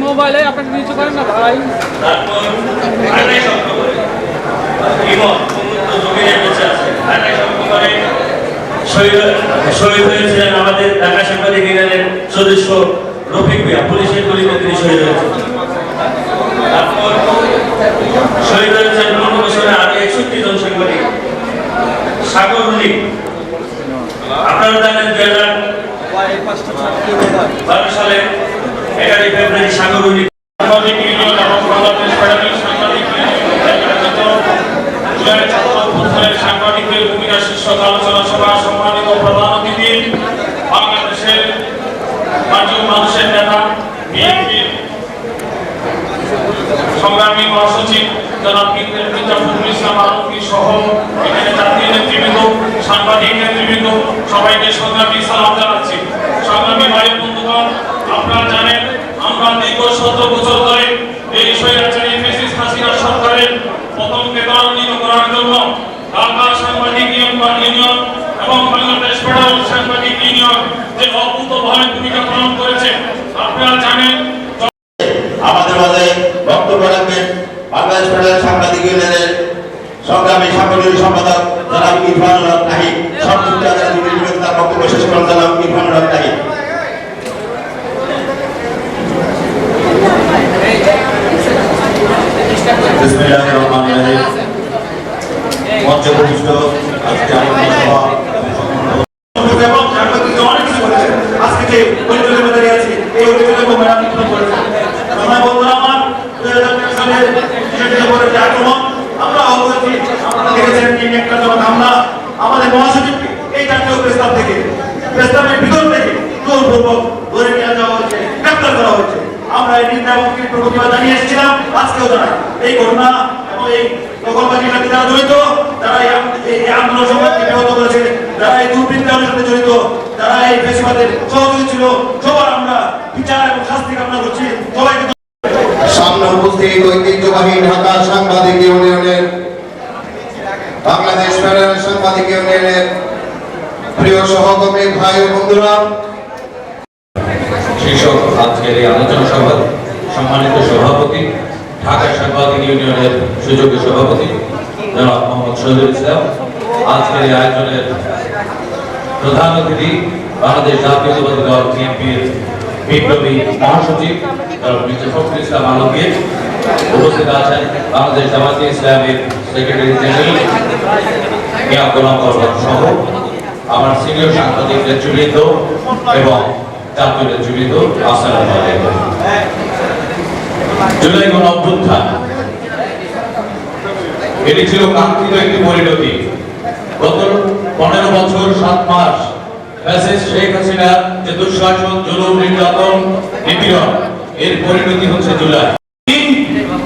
মোবাইলে আপনাকে নিচু করেন না ভাই। শহীদ হয়েছিলেন আমাদের ঢাকা সাংবাদিক ইউনিয়নের সদস্য রফিক মিয়া, পুলিশের গুলিতে তিনি শহীদ হয়েছেন। তারপর শহীদ হয়েছেন 15 বছরে আরো 61 জন সাংবাদিক। সাগর রুনি, আপনারা জানেন 2012 সালে 11 ফেব্রুয়ারি সাগর রুনি সাংবাদিক ইউনিয়ন এবং বাংলাদেশ ফেডারেল সাংবাদিক সাংবাদিকদের ভূমিকা শীর্ষক আলোচনা সভা সম্মানিত প্রধান অতিথি বাংলাদেশের মানুষের নেতা বিএনপির সংগ্রামী মহাসচিব জনাব মির্জাফখরুল ইসলাম আলমগীর সহ এখানে জাতীয় নেতৃবৃন্দ, সাংবাদিক নেতৃবৃন্দ, সবাইকে সংগ্রামী সালাম জানাচ্ছি। সংগ্রামী ভাই বন্ধুগণ, আপনারা জানেন আমরা দীর্ঘ 17 বছর ধরে এই স্বৈরাচারী ফ্যাসিস্ট হাসিনা সরকারের পতনকে ত্বরান্বিত করার জন্য ঢাকা সাংবাদিক ইউনিয়ন এবং বাংলাদেশ ফেডারেল সাংবাদিক ইউনিয়ন যে অভূতপূর্ব ভূমিকা পালন করেছে। আপনারা জানেন আমাদের মাঝে বক্তব্য রাখবেন বাংলাদেশ ফেডারেল সাংবাদিক ইউনিয়নের সংগ্রামী সাংগঠনিক সম্পাদক জনাব ইরফানুল হক নাহিদ। সংযুক্ত তার বক্তব্য শেষ করেন জনাব ইরফানুল হক নাহিদ। বিসমিল্লাহির রহমানির রহিম। মঞ্চে উপবিষ্ট আজকে আমাদের সভা এবং সাংবাদিকদের অনেক কিছু করেছেন। আজকে যে অভিযোগের মধ্যে আছে এই অভিযোগের ম্যাডাম নির্ধারণ করেছেন। আমার বন্ধুরা, আমার 2000 সালের ডিসেম্বরের যে আক্রমণ আমরা অবগতি, আপনারা দেখেছেন তিন একটা যখন হামলা আমাদের মহাসচিবকে এই জাতীয় প্রস্তাব থেকে প্রস্তাবের ভিতর থেকে জোরপূর্বক ধরে নিয়ে যাওয়া হয়েছে, গ্রেপ্তার করা হয়েছে। আমরা এই নিন্দা এবং প্রতিবাদ জানিয়ে এসেছিলাম, আজকেও জানাই এই ঘটনা এবং এই দখলবাজির সাথে যারা জড়িত, যারা এই আন্দোলন সংগ্রামকে ব্যাহত করেছে, যারা এই দুর্বৃত্তায়নের সাথে জড়িত, যারা এই ফ্যাসিবাদের সহযোগী ছিল, সবার আমরা বিচার এবং শাস্তি কামনা করছি। সবাইকে সামনে উপস্থিত ঐতিহ্যবাহী ঢাকা সাংবাদিক ইউনিয়নের, বাংলাদেশ ফেডারেল সাংবাদিক ইউনিয়নের প্রিয় সহকর্মী ভাই ও বন্ধুরা, শীর্ষক আজকের এই আলোচনা সভার সম্মানিত সভাপতি, ঢাকা সাংবাদিক ইউনিয়নের সুযোগ্য সভাপতি জনাব মোহাম্মদ শহীদুল ইসলাম, আজকের এই আয়োজনের প্রধান অতিথি বাংলাদেশ জাতীয়তাবাদী দল বিএনপির বিপ্লবী মহাসচিব জনাব মির্জাফখরুল ইসলাম আলমগীর, উপস্থিত আছেন বাংলাদেশ জামায়াতে ইসলামের সেক্রেটারি জেনারেল মিয়া গোলাম পরবত সহ আমার সিনিয়র সাংবাদিক নেতৃবৃন্দ এবং জাতীয় নেতৃবৃন্দ, আসসালামু আলাইকুম। জুলাই গণ অভ্যুত্থান এটি ছিল কাঙ্ক্ষিত একটি পরিণতি। গত 15 বছর 7 মাস ফ্যাসিস্ট শেখ হাসিনার যে দুঃশাসন, জুলুম, নির্যাতন, নিপীড়ন, এর পরিণতি হচ্ছে জুলাই।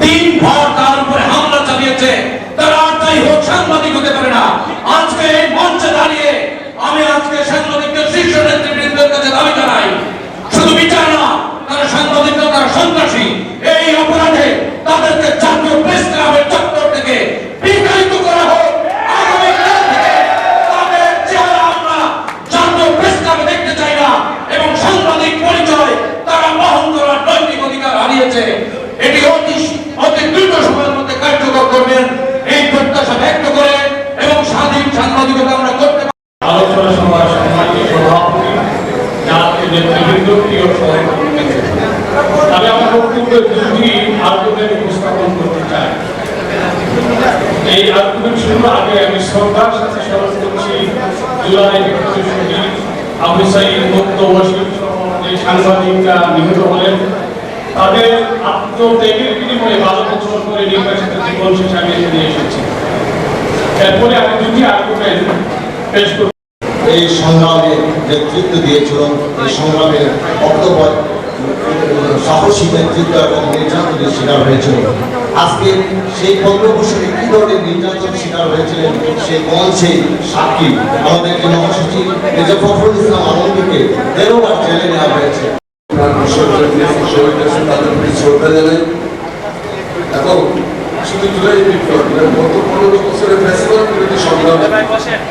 তিন ভর তার উপরে হামলা চালিয়েছে, তারা আর তাই হোক সাংবাদিক হতে পারে না। আজকে এই মঞ্চে দাঁড়িয়ে আমি আজকে সাংবাদিকদের শীর্ষ নেতৃবৃন্দের কাছে দাবি জানাই, শুধু বিচার না, তারা সাংবাদিকরা তারা সন্ত্রাসী। এই অপরাধে তাদেরকে জাতীয় প্রেস ক্লাবের চত্বর থেকে বিতাড়িত করা হোক। আগামীকাল থেকে তাদের চেহারা আমরা জাতীয় প্রেস ক্লাবে দেখতে চাই না এবং সাংবাদিক পরিচয় তারা বহন করার নৈতিক অধিকার হারিয়েছে। এটি অতি দ্রুত সময়ের মধ্যে কার্যকর করবেন এই প্রত্যাশা ব্যক্ত করে এবং স্বাধীন সাংবাদিকতা আমরা করতে আলোচনা সভার সম্মানিত সভাপতি, জাতীয় নেতৃবৃন্দ, প্রিয় সহকর্মী, আমি আমার বক্তব্যে দুটি আর্গুমেন্ট উপস্থাপন করতে চাই। এই আর্গুমেন্ট শুরুর আগে আমি শ্রদ্ধার সাথে স্মরণ করছি জুলাই বিপ্লবী শহীদ আবু সাঈদ মুক্ত ওয়াসিম সহ যে সাংবাদিকরা নিহত হলেন, তাদের আত্মত্যাগের বিনিময়ে 12 বছর ধরে নির্বাচিত জীবন শেষে আমি নিয়ে এসেছি। এরপরে আমি দুটি আর্গুমেন্ট পেশ করব। এই সংগ্রামে নেতৃত্ব দিয়েছিল, এই সংগ্রামের বক্তব্য সাহসী নেতৃত্ব এবং নির্যাতনের শিকার হয়েছিল। আজকে সেই 15 বছরে কি ধরনের নির্যাতন শিকার হয়েছিলেন সেই মঞ্চে সাক্ষী আমাদের যে মহাসচিব মির্জাফখরুল ইসলাম আলমগীরকে 13 বার জেলে নেওয়া হয়েছে। তাদের প্রতি শ্রদ্ধা জানাই এবং শুধু জুলাই বিপ্লব গত 15 বছরের ফ্যাসিবাদ বিরোধী সংগ্রামে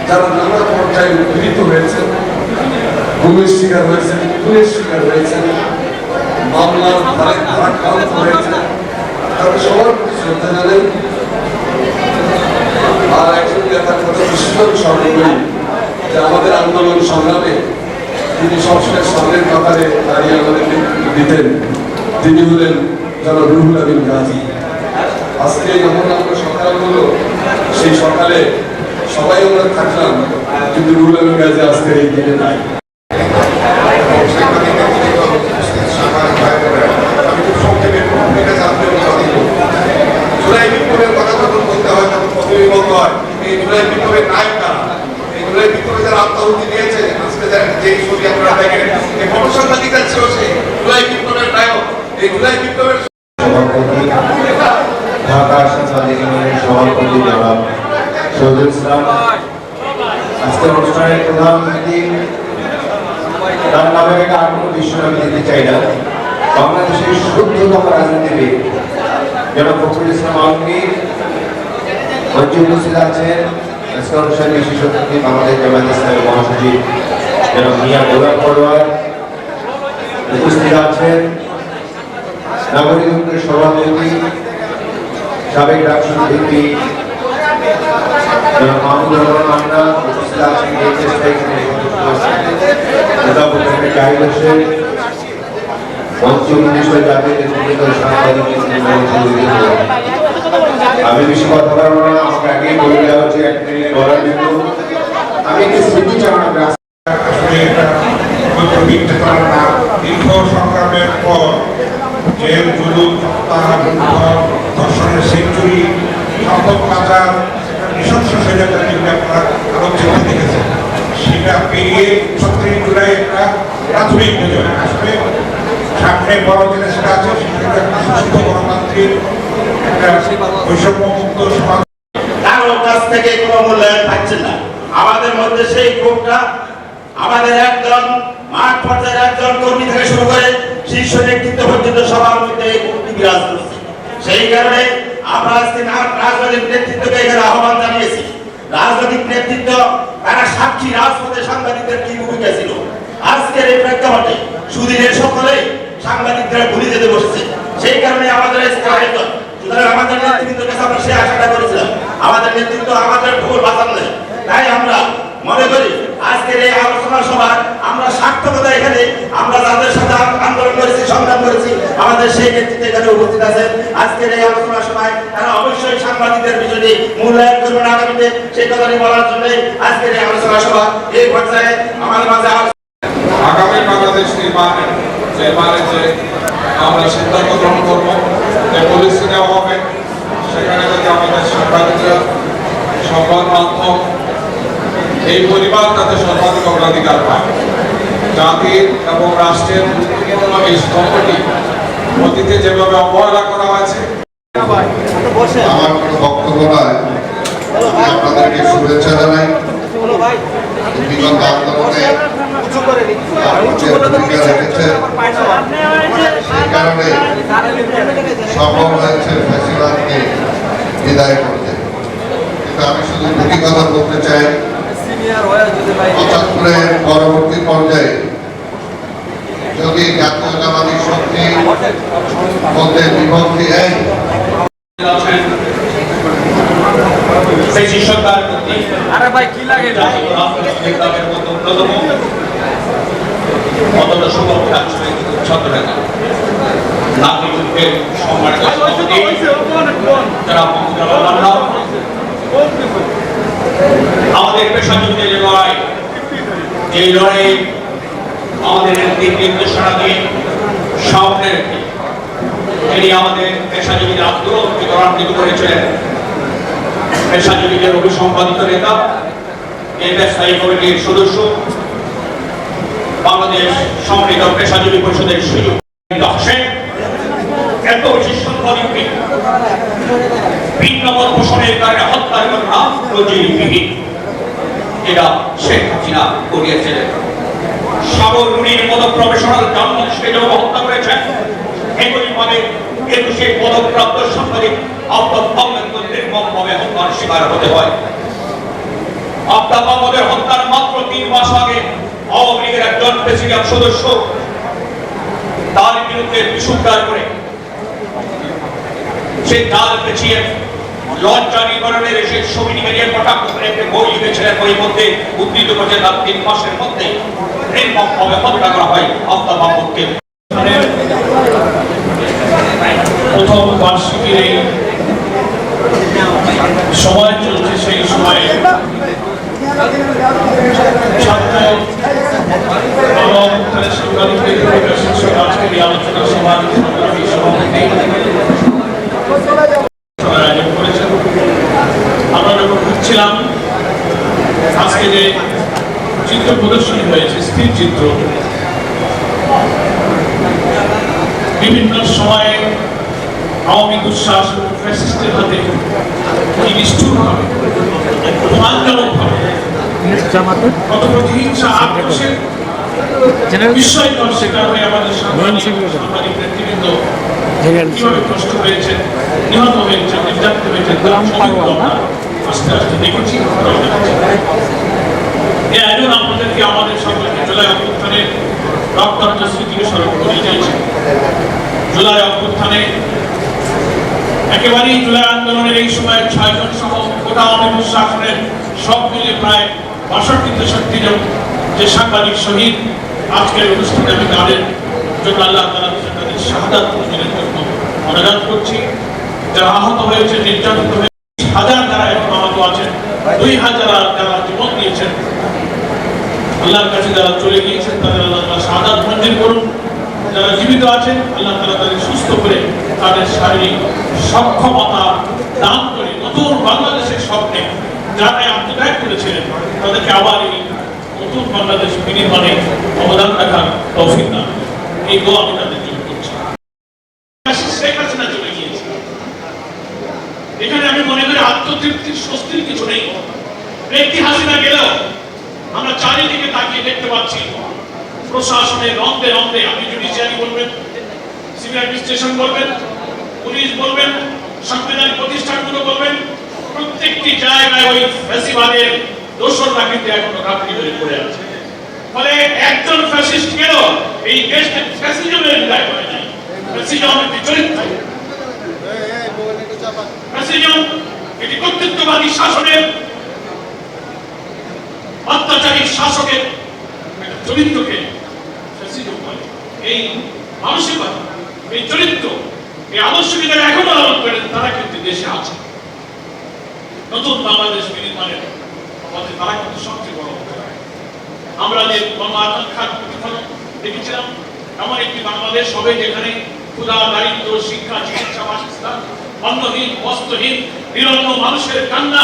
যারা নানা পর্যায়ে উদ্ধৃত হয়েছেন, গুমের শিকার হয়েছেন, খুনের শিকার হয়েছেন, মামলার ভারাক্রান্ত হয়েছে, তাদের সবার প্রতি শ্রদ্ধা জানাই। আর একজন নেতার কথা বিশেষভাবে স্মরণ করি যে আমাদের আন্দোলন সংগ্রামে তিনি সবসময় সামনের কাতারে দাঁড়িয়ে আমাদের নেতৃত্ব দিতেন, তিনি হলেন জনাব রুহুল আমিন গাজী। আজকে যখন আমরা সকাল হলো, সেই সকালে সবাই আমরা থাকলাম, কিন্তু রুহুল আমিন গাজী আজকের এই দিনে নাই। আমি খুব সংক্ষেপে ভূমিকা জানতে জুলাই বিপ্লবের কথা যখন বলতে হয় তখন প্রথমেই বলতে হয় এই জুলাই বিপ্লবের নায়ক কারা, এই জুলাই বিপ্লবে যারা আত্মাহুতি দিয়েছে। আজকে যে ছবি আপনারা দেখেন, এই ফটোসাংবাদিকরা ছিল সেই জুলাই বিপ্লবের নায়ক। এই জুলাই বিপ্লবের ঢাকা সাংবাদিক ইউনিয়নের সভাপতি জনাব শহীদুল ইসলাম, আজকের অনুষ্ঠানের প্রধান অতিথি, তার নামে আর কোনো বিষয় আমি দিতে চাই না, বাংলাদেশের শুদ্ধতম রাজনীতিবিদ জনাব ফখরুল ইসলাম আলমগীর মঞ্চে উপস্থিত আছেন। আজকের অনুষ্ঠানে বিশেষ অতিথি বাংলাদেশ জামায়াত ইসলামী মহাসচিব জনাব মিয়া গোলাম পরোয়ার উপস্থিত আছেন। নাগরিক ঐক্যের সভাপতি সাবেক ডাকসু ভিপি জনাব মাহমুদুর রহমান মান্না উপস্থিত আছেন। জাহিদ হোসেন মঞ্চে বিষয় জাতীয় নেতৃত্ব সাংবাদিক। আমি বেশি কথা বলবো না, আমাকে আগেই বলে দেওয়া হচ্ছে 1 মিনিট বলার জন্য। আমি একটু স্মৃতি চালানো আসলে এটা দীর্ঘ সংগ্রামের পর জেল, জুলুম, ধর্ষণের সেঞ্চুরি, সম্পদ পাচার, নৃশংস স্বৈরাচার যেগুলো আপনারা আলোচনা দেখেছেন, সেটা পেরিয়ে 37 জুলাই একটা প্রাথমিক বিজয়। আসলে সামনে বড় যেটা সেটা আছে, সেটা একটা সুস্থ গণতান্ত্রিক একটা বৈষম্যমুক্ত সমাজ। কারোর কাছ থেকে কোনো মূল্যায়ন পাচ্ছেন না। আমাদের মধ্যে সেই ক্ষোভটা আমাদের একজন মাঠ পর্যায়ের একজন কর্মী থেকে শুরু করে শীর্ষ নেতৃত্ব পর্যন্ত সবার মধ্যে বিরাজ করছে। সেই কারণে আমরা আজকে রাজনৈতিক নেতৃত্বকে এখানে আহ্বান জানিয়েছি। রাজনৈতিক নেতৃত্ব তারা সাক্ষী রাজপথে সাংবাদিকদের কি ভূমিকা ছিল। আজকের এই প্রেক্ষাপটে সুদিনের সকলে সাংবাদিকরা ভুলে যেতে বসেছে। সেই কারণে আমাদের আয়োজন, সুতরাং আমাদের নেতৃত্বের কাছে আমরা সে আশাটা করেছিলাম, আমাদের নেতৃত্ব আমাদের ভুল বাঁচান নেই। তাই আমরা মনে করি আজকের এই আলোচনা সভা আমরা সার্থকতা, এখানে আমরা যাদের সাথে আন্দোলন করেছি, সংগ্রাম করেছি, আমাদের সেই নেতৃত্ব এখানে উপস্থিত আছেন। আজকের এই আলোচনা সভায় তারা অবশ্যই সাংবাদিকদের বিষয়টি মূল্যায়ন করবেন আগামীতে, সেই কথাটি বলার জন্য আজকের এই আলোচনা সভা এই পর্যায়ে আমাদের মাঝে আগামী বাংলাদেশ নির্মাণে যে আমরা সিদ্ধান্ত গ্রহণ করবো, যে পলিসি নেওয়া হবে, সেখানে যদি আমাদের সাংবাদিকরা, সংবাদ মাধ্যম, এই পরিবার তাদের সর্বাধিক অগ্রাধিকার পায়। জাতির এবং রাষ্ট্রের গুরুত্বপূর্ণ এই স্তম্ভটি অতীতে যেভাবে অবহেলা করা হয়েছে। আমার কোনো বক্তব্য নয়, আপনাদেরকে শুভেচ্ছা জানাই। বিগত আন্দোলনে ভূমিকা রেখেছেন, সেই কারণে সফল হয়েছে ফ্যাসিবাদকে বিদায় করতে। কিন্তু আমি শুধু দুটি কথা বলতে চাই, 75-এর পরবর্তী পর্যায়ে যদি জাতীয়তাবাদী শক্তি মধ্যে বিভক্তি এই আরে ভাই কি লাগে আমাদের পেশাজীবীদের লড়াই, এই লড়াই আমাদের নির্দেশনা দিয়ে সামনে রেখে তিনি আমাদের পেশাজীবীদের আত্মরক্ষিত ত্বরান্বিত করেছিলেন। পেশাজীবীদের অভিসম্পাদিত নেতা, এই স্থায়ী কমিটির সদস্য, বাংলাদেশ সমন্বিত পেশাজীবী পরিষদের সুযোগ এত বেশি সংখ্যক ভিন্ন মত পোষণের কারণে হত্যার ঘটনা নজিরবিহীন। এটা শেখ হাসিনা করিয়েছিলেন। সাগর রুনির মতো প্রফেশনাল জার্নালিস্টকে যেমন হত্যা করেছেন, একইভাবে 21-এ পদকপ্রাপ্ত সাংবাদিক আফতাব আহমেদকে নির্মমভাবে হত্যার শিকার হতে হয়। আফতাব আহমেদের হত্যার মাত্র 3 মাস আগে আওয়ামী লীগের একজন প্রেসিডিয়াম সদস্য তার বিরুদ্ধে বিশুদ্ধার করে সে জাল পেছিয়ে লজ্জা নিবারণের এসে ছবিটিকে নিয়ে কটাক্ষ করে একটি বই লিখেছিলেন, বইয়ের মধ্যে উদ্ধৃত করেছে তার 3 মাসের মধ্যে নির্মমভাবে হত্যা করা হয় আফতাব আহমেদকে। প্রথম বার্ষিকীর এই সময় চলছে, সেই সময়ে ছাত্র গণঅভ্যুত্থানের সাংবাদিকদের ভূমিকা শীর্ষক আজকের এই আলোচনা সভার সংগ্রামী সভাপতি আয়োজন করেছেন। আমরা যখন বুঝছিলাম আজকে যে চিত্র প্রদর্শনী হয়েছে, স্থির চিত্র, বিভিন্ন সময়ে আওয়ামী দুঃশাস ফ্যাসিস্টের হাতে কি নিষ্ঠুরভাবে অপমানজনকভাবে কত প্রতিহিংসা আক্রোশের বিস্ময়কর শিকার হয়ে আমাদের সাংবাদিক নেতৃবৃন্দ কিভাবে কষ্ট হয়েছে, নিহত হয়েছে, নির্যাতিত হয়েছে, তার ছবিগুলো আমরা আস্তে আস্তে দেখেছি। এই আয়োজন আপনাদেরকে আমাদের সকলকে জুলাই অভ্যুত্থানের রক্তাক্ত স্মৃতিকে স্মরণ করিয়ে দিয়েছে। জুলাই অভ্যুত্থানে একেবারেই জুলাই আন্দোলনের এই সময় 6 জন সহ গোটা আওয়ামী শাসনের সব মিলে প্রায় 62-63 জন যে সাংবাদিক শহীদ, আজকের অনুষ্ঠানে আমি তাদের জন্য আল্লাহ তাআলা তাদের শাহাদাত মঞ্জুরের জন্য অনুরোধ করছি। যারা আহত হয়েছে, নির্যাতিত হয়েছে, হাজার যারা এখন আহত আছেন, 2000 যারা জীবন দিয়েছেন, আল্লাহর কাছে যারা চলে গিয়েছেন তাদের আল্লাহ তাআলা শাহাদাত মঞ্জুর করুন। যারা জীবিত আছেন আল্লাহ তাআলা তাদের সুস্থ করে তাদের শারীরিক সক্ষমতা দান করে নতুন বাংলাদেশের স্বপ্নে যারা আত্মত্যাগ করেছিলেন তাদেরকে আবার এই নতুন বাংলাদেশ বিনির্মাণে অবদান রাখার তৌফিক দান। এই দোয়া আমি তাদের জন্য করছি। শেখ হাসিনা চলে গিয়েছে, এখানে আমি মনে করি আত্মতৃপ্তির স্বস্তির কিছু নেই। ব্যক্তি হাসিনা গেলেও আমরা চারিদিকে তাকিয়ে দেখতে পাচ্ছি প্রশাসনের রন্ধে রন্ধে, আপনি জুডিশিয়ারি বলবেন, সিভিল অ্যাডমিনিস্ট্রেশন বলবেন, পুলিশ বলবেন, সাংবিধানিক প্রতিষ্ঠানগুলো বলবেন, প্রত্যেকটি জায়গায় ওই ফ্যাসিবাদের দোসররা কিন্তু এখনো ঘাপটি ধরে পড়ে আছে। ফলে একজন ফ্যাসিস্ট গেল, এই দেশকে ফ্যাসিজমের বিদায় করে নাই। ফ্যাসিজম একটি চরিত্র, ফ্যাসিজম এটি কর্তৃত্ববাদী শাসনের, অত্যাচারী শাসকের চরিত্রকে ফ্যাসিজম বলে। এই মানসিকতা, এই চরিত্র, এই আদর্শকে যারা এখনো লালন করেন তারা কিন্তু দেশে আছে। নতুন বাংলাদেশ বিনির্মাণের পথে তারা কিন্তু সবচেয়ে বড় অবদান। আমরা যে গণ আকাঙ্ক্ষার প্রতিফলন দেখেছিলাম, এমন একটি বাংলাদেশ হবে যেখানে ক্ষুধা, দারিদ্র, শিক্ষা, চিকিৎসা, বাসস্থান, অন্নহীন, বস্ত্রহীন, নিরন্ন মানুষের কান্না,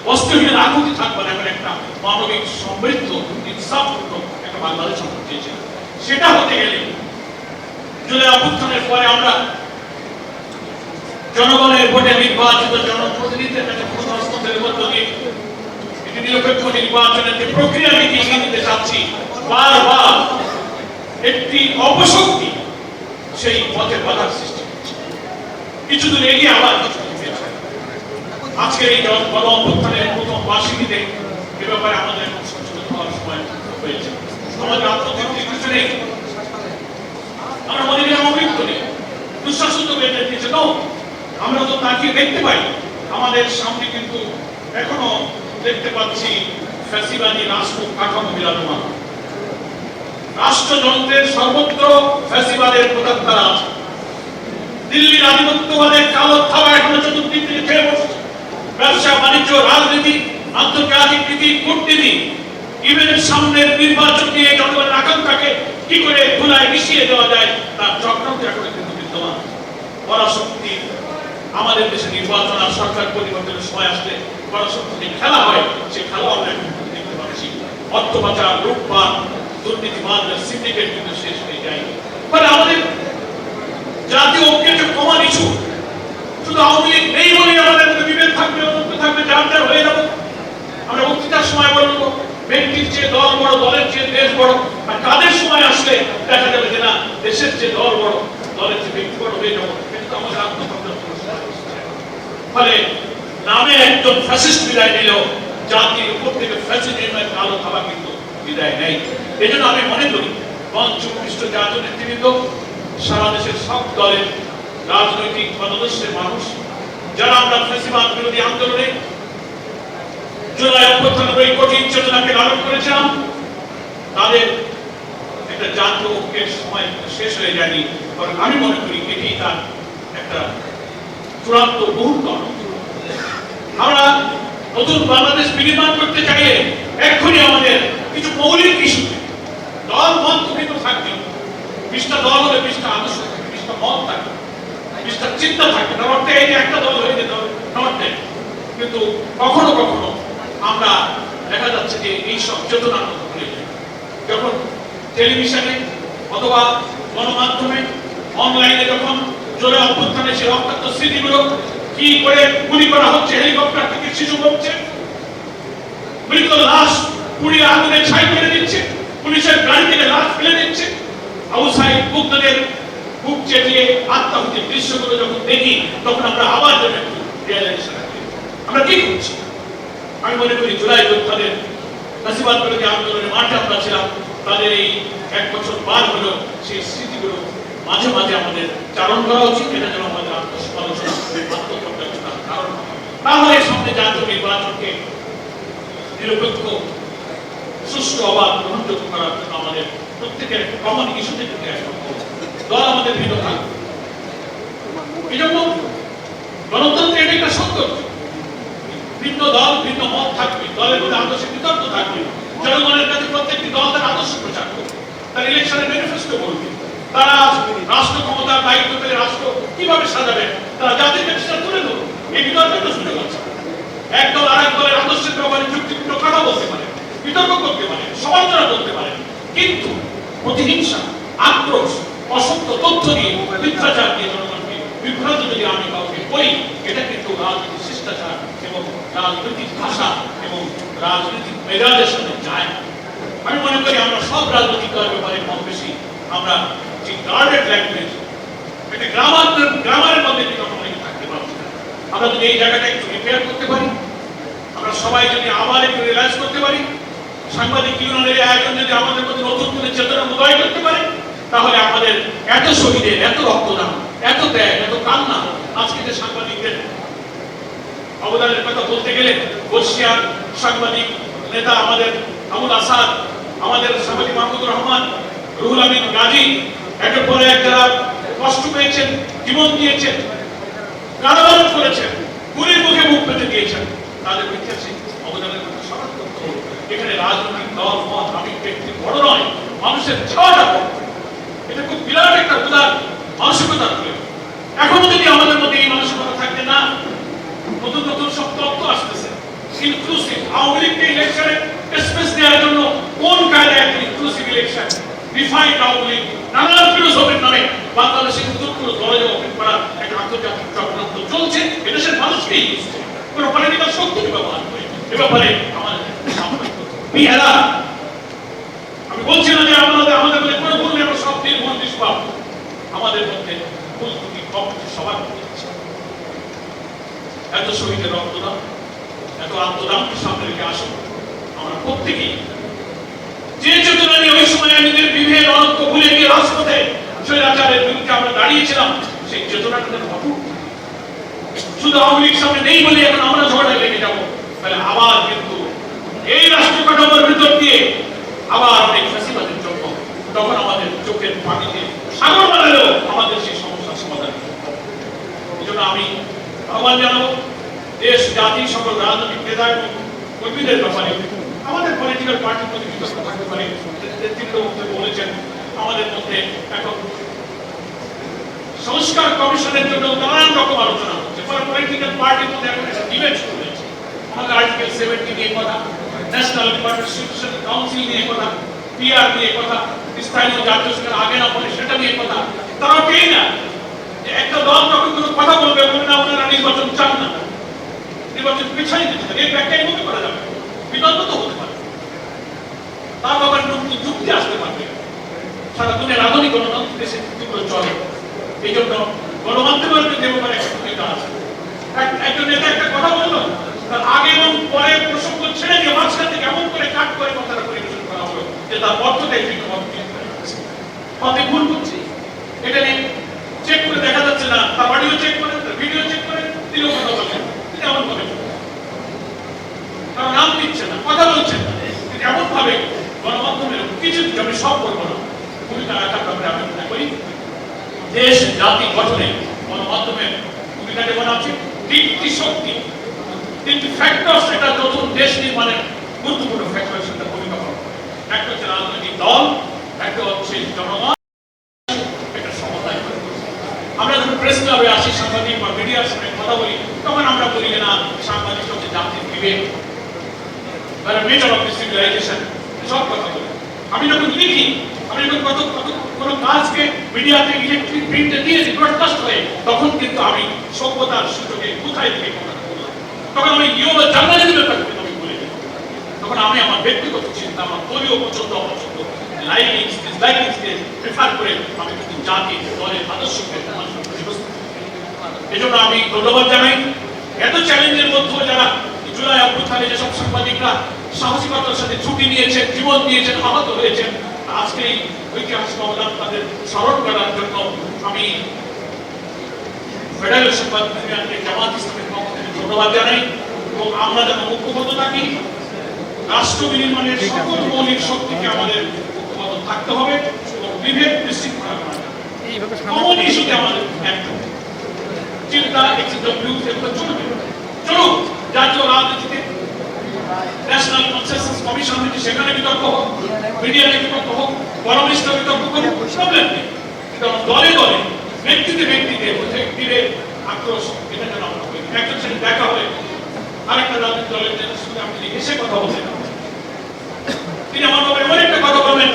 বস্ত্রহীন আকুতি থাকবে না, এমন একটা মানবিক সমৃদ্ধ ইনসাফপূর্ণ একটা বাংলাদেশ আমরা চেয়েছিলাম। সেটা হতে গেলে জুলাই অভ্যুত্থানের পরে আমরা জনগণের ভোটে নির্বাচিত জনপ্রতিনিধিদের কাছে হস্তক্ষেপের মধ্য দিয়ে একটি নিরপেক্ষ নির্বাচনের যে প্রক্রিয়া আমি এগিয়ে নিতে চাচ্ছি, বারবার একটি অপশক্তি সেই পথে বাধার সৃষ্টি করছে। কিছুদূর এগিয়ে আবার আজকে এই গণ অভ্যুত্থানের প্রথম বার্ষিকীতে এ ব্যাপারে আমাদের সচেতন হওয়ার সময় হয়েছে। আমাদের আত্মতৃপ্তির কিছু নেই, আমরা মনে করি অভিজ্ঞ নেই, দুঃশাসিত হয়ে দিয়েছে। আমরা তো তাকিয়ে দেখতে পাই আমাদের সামনে কিন্তু এখনো দেখতে পাচ্ছি ফ্যাসিবাদী রাষ্ট্র কাঠামো বিরাজমান। রাষ্ট্রযন্ত্রের সর্বত্র ফ্যাসিবাদের প্রতাপতারা আছে। দিল্লির আধিপত্যবাদের কালো থাবা এখনো চতুর্দিক থেকে খেয়ে বসছে। ব্যবসা, বাণিজ্য, রাজনীতি, আন্তর্জাতিক নীতি, কূটনীতি, ইভেনের সামনের নির্বাচন নিয়ে জনগণের আকাঙ্ক্ষাকে কি করে ধুলায় মিশিয়ে দেওয়া যায় তার চক্রান্ত এখন কিন্তু বিদ্যমান। পরাশক্তি আমাদের দেশে নির্বাচন আর সরকার পরিবর্তনের সময় আসলে পরাশক্তি যে খেলা হয় সে খেলা আমরা এখন দেখতে পাচ্ছি। অর্থ পাচার, লুটপাট, দুর্নীতিবাদ, সিন্ডিকেট কিন্তু শেষ হয়ে যায়। ফলে আমাদের জাতীয় ঐক্যকে কমান ইস্যু, শুধু আওয়ামী লীগ নেই বলে আমাদের বিভেদ থাকবে, অনন্ত থাকবে, যার যার হয়ে যাবো। আমরা বক্তৃতার সময় বলবো ব্যক্তির চেয়ে দল বড়, দলের চেয়ে দেশ বড়, আর কাদের সময় আসলে দেখা যাবে যে না দেশের চেয়ে দল বড়, দলের চেয়ে ব্যক্তি বড় হয়ে যাবো। কিন্তু আমাদের আত্মকথা ফলে নামে একজন ফ্যাসিস্ট বিদায় নিল, জাতির উপর থেকে ফ্যাসিজমের কালো থাবা কিন্তু বিদায় নেই। এই জন্য আমি মনে করি মঞ্চ উপবিষ্ট জাতীয় নেতৃবৃন্দ, সারা দেশের সব দলের রাজনৈতিক মতাদর্শের মানুষ, যারা আমরা ফ্যাসিবাদ বিরোধী আন্দোলনে জুলাই অভ্যুত্থানের এই কঠিন চেতনাকে লালন করেছিলাম, তাদের একটা জাতীয় ঐক্যের সময় শেষ হয়ে যায়নি, কারণ আমি মনে করি এটি তার একটা চূড়ান্ত মুহূর্ত। আমরা নতুন বাংলাদেশ বিনির্মাণ করতে চাইলে এক্ষুনি আমাদের কিছু মৌলিক ইস্যু, দল মত তুমি তো থাকবে, 20টা দল হলে 20টা আদর্শ থাকবে, 20টা মত থাকবে, 20টা চিন্তা থাকবে, তার অর্থে এই যে একটা দল হয়ে যেতে হবে নর্থে। কিন্তু কখনো কখনো আমরা দেখা যাচ্ছে যে এই সব চেতনার মতো ভুলে যাই। যখন টেলিভিশনে অথবা গণমাধ্যমে অনলাইনে যখন জোরে অভ্যুত্থানে সেই রক্তাক্ত স্মৃতিগুলো কি করে গুলি করা হচ্ছে, হেলিকপ্টার থেকে শিশু বলছে, মৃত লাশ পুড়িয়ে আগুনে ছাই করে দিচ্ছে, পুলিশের গাড়ি থেকে লাশ ফেলে দিচ্ছে, আবু সাইদ মুগ্ধদের বুক চেটিয়ে আত্মাহুতির দৃশ্যগুলো যখন দেখি, তখন আমরা আবার যেন একটু রিয়েলাইজেশন করি আমরা কি করছি। আমি মনে করি জুলাই যোদ্ধাদের ফ্যাসিবাদ বিরোধী আন্দোলনে মাঠে আমরা ছিলাম, তাদের এই 1 বছর পার হলো, সেই স্মৃতিগুলো মাঝে মাঝে আমাদের চারণ করা উচিত। এটা যেন আমাদের আত্মসমালোচনা, আত্মপর্যালোচনার কারণ হয়। তাহলে সামনে জাতীয় নির্বাচনকে নিরপেক্ষ, সুষ্ঠু, অবাধ, গ্রহণযোগ্য করার জন্য আমাদের প্রত্যেকের কমন ইস্যুতে কিন্তু দল আমাদের ভিন্ন থাকবে। এই জন্য গণতন্ত্রের এটা একটা সৌন্দর্য, ভিন্ন দল ভিন্ন মত থাকবে, দলের মধ্যে আদর্শ বিতর্ক থাকবে, জনগণের কাছে প্রত্যেকটি দল তার আদর্শ প্রচার করবে, তার ইলেকশনের ম্যানিফেস্টো বলবে, তারা রাষ্ট্র ক্ষমতার দায়িত্ব পেলে রাষ্ট্র কিভাবে সাজাবে, তারা জাতির কাছে তুলে ধরবে। এই বিতর্কের সুযোগ আছে। এক দল আরেক দলের আদর্শের ব্যাপারে যুক্তিযুক্ত কথা বলতে পারে, বিতর্ক করতে পারে, সমালোচনা করতে পারে, কিন্তু প্রতিহিংসা, আক্রোশ, অসত্য তথ্য দিয়ে, মিথ্যাচার দিয়ে জনগণকে বিভ্রান্ত যদি আমি কাউকে করি, এটা কিন্তু রাজনীতির শিষ্টাচার এবং রাজনৈতিক ভাষা এবং রাজনৈতিক মেজাজের সাথে যায়। আমি মনে করি আমরা সব রাজনৈতিক দলের ব্যাপারে কম বেশি আমরা যে গার্ডেড ল্যাঙ্গুয়েজ, একটা গ্রামারের মধ্যে কিন্তু আমরা থাকতে পারছি না। আমরা যদি এই জায়গাটা একটু রিপেয়ার করতে পারি, আমরা সবাই যদি আবার একটু রিয়েলাইজ করতে পারি, সাংবাদিক ইউনিয়নের আয়োজন যদি আমাদের মধ্যে নতুন করে চেতনা উদয় করতে পারে, তাহলে আমাদের এত শহীদের, এত রক্তদান, এত ত্যাগ, এত কান্না, আজকে যে সাংবাদিকদের অবদানের কথা বলতে গেলে বর্ষিয়ার সাংবাদিক নেতা আমাদের আবুল আসাদ, আমাদের সাংবাদিক মাহমুদুর রহমান, রুহুল আমিন গাজী, একের পরে এক যারা কষ্ট পেয়েছেন, জীবন দিয়েছেন, কারাবরণ করেছেন, গুলির মুখে মুখ পেতে দিয়েছেন, তাদের ঐতিহাসিক অবদানের কথা স্মরণ করতে হবে। এখানে রাজনৈতিক দল মত আমি ব্যক্তি বড় নয়, মানুষের ছাওয়াটা বড়। এটা খুব বিরাট একটা উদার মানসিকতা তুলে। এখনো যদি আমাদের মধ্যে এই মানসিকতা থাকতে না, নতুন নতুন সব তত্ত্ব আসতেছে ইনক্লুসিভ, আওয়ামী লীগকে ইলেকশনে স্পেস দেওয়ার জন্য কোন কায়দায় একটা inclusive election, refined Awami League, নানান ফিলোসফির নামে বাংলাদেশে নতুনগুলো দরজা ওপেন করা একটা আন্তর্জাতিক চক্রান্ত চলছে। এদেশের মানুষকেই ইউজ করে, কোনো পলিটিক্যাল শক্তিকে ব্যবহার করে। এ ব্যাপারে আমাদের বিহেলা, আমি বলছি না যে আমাদের মধ্যে কোনো ভুল নেই, আমরা সব নির্ভুল নিষ্পাপ, আমাদের মধ্যে ভুল ত্রুটি কম সবার মধ্যে আছে। এত শহীদের রক্তদান, এত আত্মদানকে সামনে রেখে আসুন আমরা প্রত্যেকেই যে চেতনা নিয়ে ওই সময় নিজেদের বিভেদ অনন্ত ভুলে গিয়ে রাজপথে স্বৈরাচারের বিরুদ্ধে আমরা দাঁড়িয়েছিলাম, সেই চেতনাটা অটুট। শুধু আওয়ামী লীগ সামনে নেই বলে এখন আমরা ঝগড়ায় লেগে যাবো, তাহলে আবার কিন্তু এই রাষ্ট্র কাঠামোর ভিতর দিয়ে আবার অনেক ফ্যাসিবাদের জন্য তখন আমাদের চোখের পানিতে সাগর বানালেও আমাদের সেই সমস্যার সমাধান। এই জন্য আমি আহ্বান জানাবো দেশ, জাতি, সকল রাজনৈতিক নেতা এবং কর্মীদের ব্যাপারে আমাদের পলিটিক্যাল পার্টির মধ্যে বিতর্ক থাকতে পারে। বলেছেন আমাদের মধ্যে এখন সংস্কার কমিশনের জন্য নানান রকম আলোচনা হচ্ছে, পলিটিক্যাল পার্টির মধ্যে এখন একটা ডিবেট শুরু হয়েছে। আমাদের আর্টিকেল 70 নিয়ে কথা, ন্যাশনাল পার্টিসিপেশন কাউন্সিল নিয়ে কথা, পিআর নিয়ে কথা, স্থানীয় জাতীয় সরকার আগে না বলে সেটা নিয়ে কথা। তারা কেই না যে একটা দল যখন কোনো কথা বলবে, বলবে না আপনারা নির্বাচন চান না, নির্বাচন পিছাই দিতে হবে, এই ব্যাখ্যায় মনে করা যাবে, বিতর্ক তো হতে পারে, তার ব্যাপারে যুক্তি আসতে পারবে। সারা দুনিয়ার আধুনিক গণতন্ত্র দেশে যুক্তিগুলো চলে, এই জন্য গণমাধ্যমের যে ব্যাপারে একটা ভূমিকা আছে। একজন নেতা একটা কথা বললো, তার আগে এবং পরে প্রসঙ্গ ছেড়ে দিয়ে মাঝখান থেকে এমন করে কাট করে কথাটা পরিবেশন করা হলো যে তার অর্থটাই ঠিক হবে ভুল করছি। এটা নিয়ে চেক করে দেখা যাচ্ছে না, তার অডিও চেক করে, তার ভিডিও চেক করে তিনিও কথা বলছেন, তিনি এমন ভাবে কারণ নাম দিচ্ছে না, কথা বলছেন না, তিনি এমন ভাবে গণমাধ্যমের কিছু আমি সব করবো না ভূমিকা রাখার ব্যাপারে আমি মনে করি দেশ জাতি গঠনে গণমাধ্যমের ভূমিকা যেমন আছে, তিনটি শক্তি, তিনটি ফ্যাক্টর, সেটা নতুন দেশ নির্মাণের গুরুত্বপূর্ণ ফ্যাক্টর, সেটা ভূমিকা পালন করে। একটা হচ্ছে রাজনৈতিক দল, একটা হচ্ছে জনগণ, একটা সমতায়। আমরা যখন প্রেস ক্লাবে আসি, সাংবাদিক বা মিডিয়ার সামনে কথা বলি, তখন আমরা বলি যে না, সাংবাদিক হচ্ছে জাতির বিবেক, মেটার অফ সিভিলাইজেশন, সব কথা বলি। আমি যখন লিখি, আমি যখন কোনো কাজকে মিডিয়াতে ইলেকট্রিক প্রিন্টে দিয়ে ব্রডকাস্ট হয়ে, তখন কিন্তু আমি সভ্যতার সুযোগে কোথায় থেকে কথাটা বললাম, তখন আমি ইউরো জার্নালিজমের ব্যাপারে আমি বলে দিই। তখন আমি আমার ব্যক্তিগত চিন্তা, আমার দলীয় পছন্দ অপছন্দ, লাইকিংস ডিসলাইকিংসকে প্রেফার করে আমি কিন্তু জাতি দলের আদর্শকে এজন্য আমি ধন্যবাদ জানাই। এত চ্যালেঞ্জের মধ্যেও যারা জুলাই অভ্যুত্থানে যেসব সাংবাদিকরা সাহসিকতার সাথে ঝুঁকি নিয়েছেন, জীবন দিয়েছেন, আহত হয়েছেন, আজকে এই ঐতিহাসিক অবদান তাদের স্মরণ করার জন্য আমি ফেডারেল সংবাদ ইউনিয়নকে জামাত ইসলামের পক্ষ থেকে ধন্যবাদ জানাই। এবং আমরা যেন ঐক্যবদ্ধ থাকি, রাষ্ট্র বিনির্মাণের সকল মৌলিক শক্তিকে আমাদের ঐক্যবদ্ধ থাকতে হবে এবং বিভেদ বিশৃঙ্খলা করা কমন ইস্যুতে আমাদের একটা চিন্তা চলবে, চলুক। জাতীয় রাজনীতিতে ন্যাশনাল কনসেনসাস কমিশন হচ্ছে, সেখানে বিতর্ক হোক, মিডিয়াতে বিতর্ক হোক, গণমিষ্ট বিতর্ক করুক, প্রবলেম নেই। কারণ দলে দলে, ব্যক্তিতে ব্যক্তিতে ব্যক্তির আক্রোশ, এটা যেন আমরা করি। একজন সাথে দেখা হলে আরেকটা রাজনৈতিক দলের সঙ্গে আপনি এসে কথা বলছেন, তিনি আমার ব্যাপারে এমন একটা কথা বলবেন,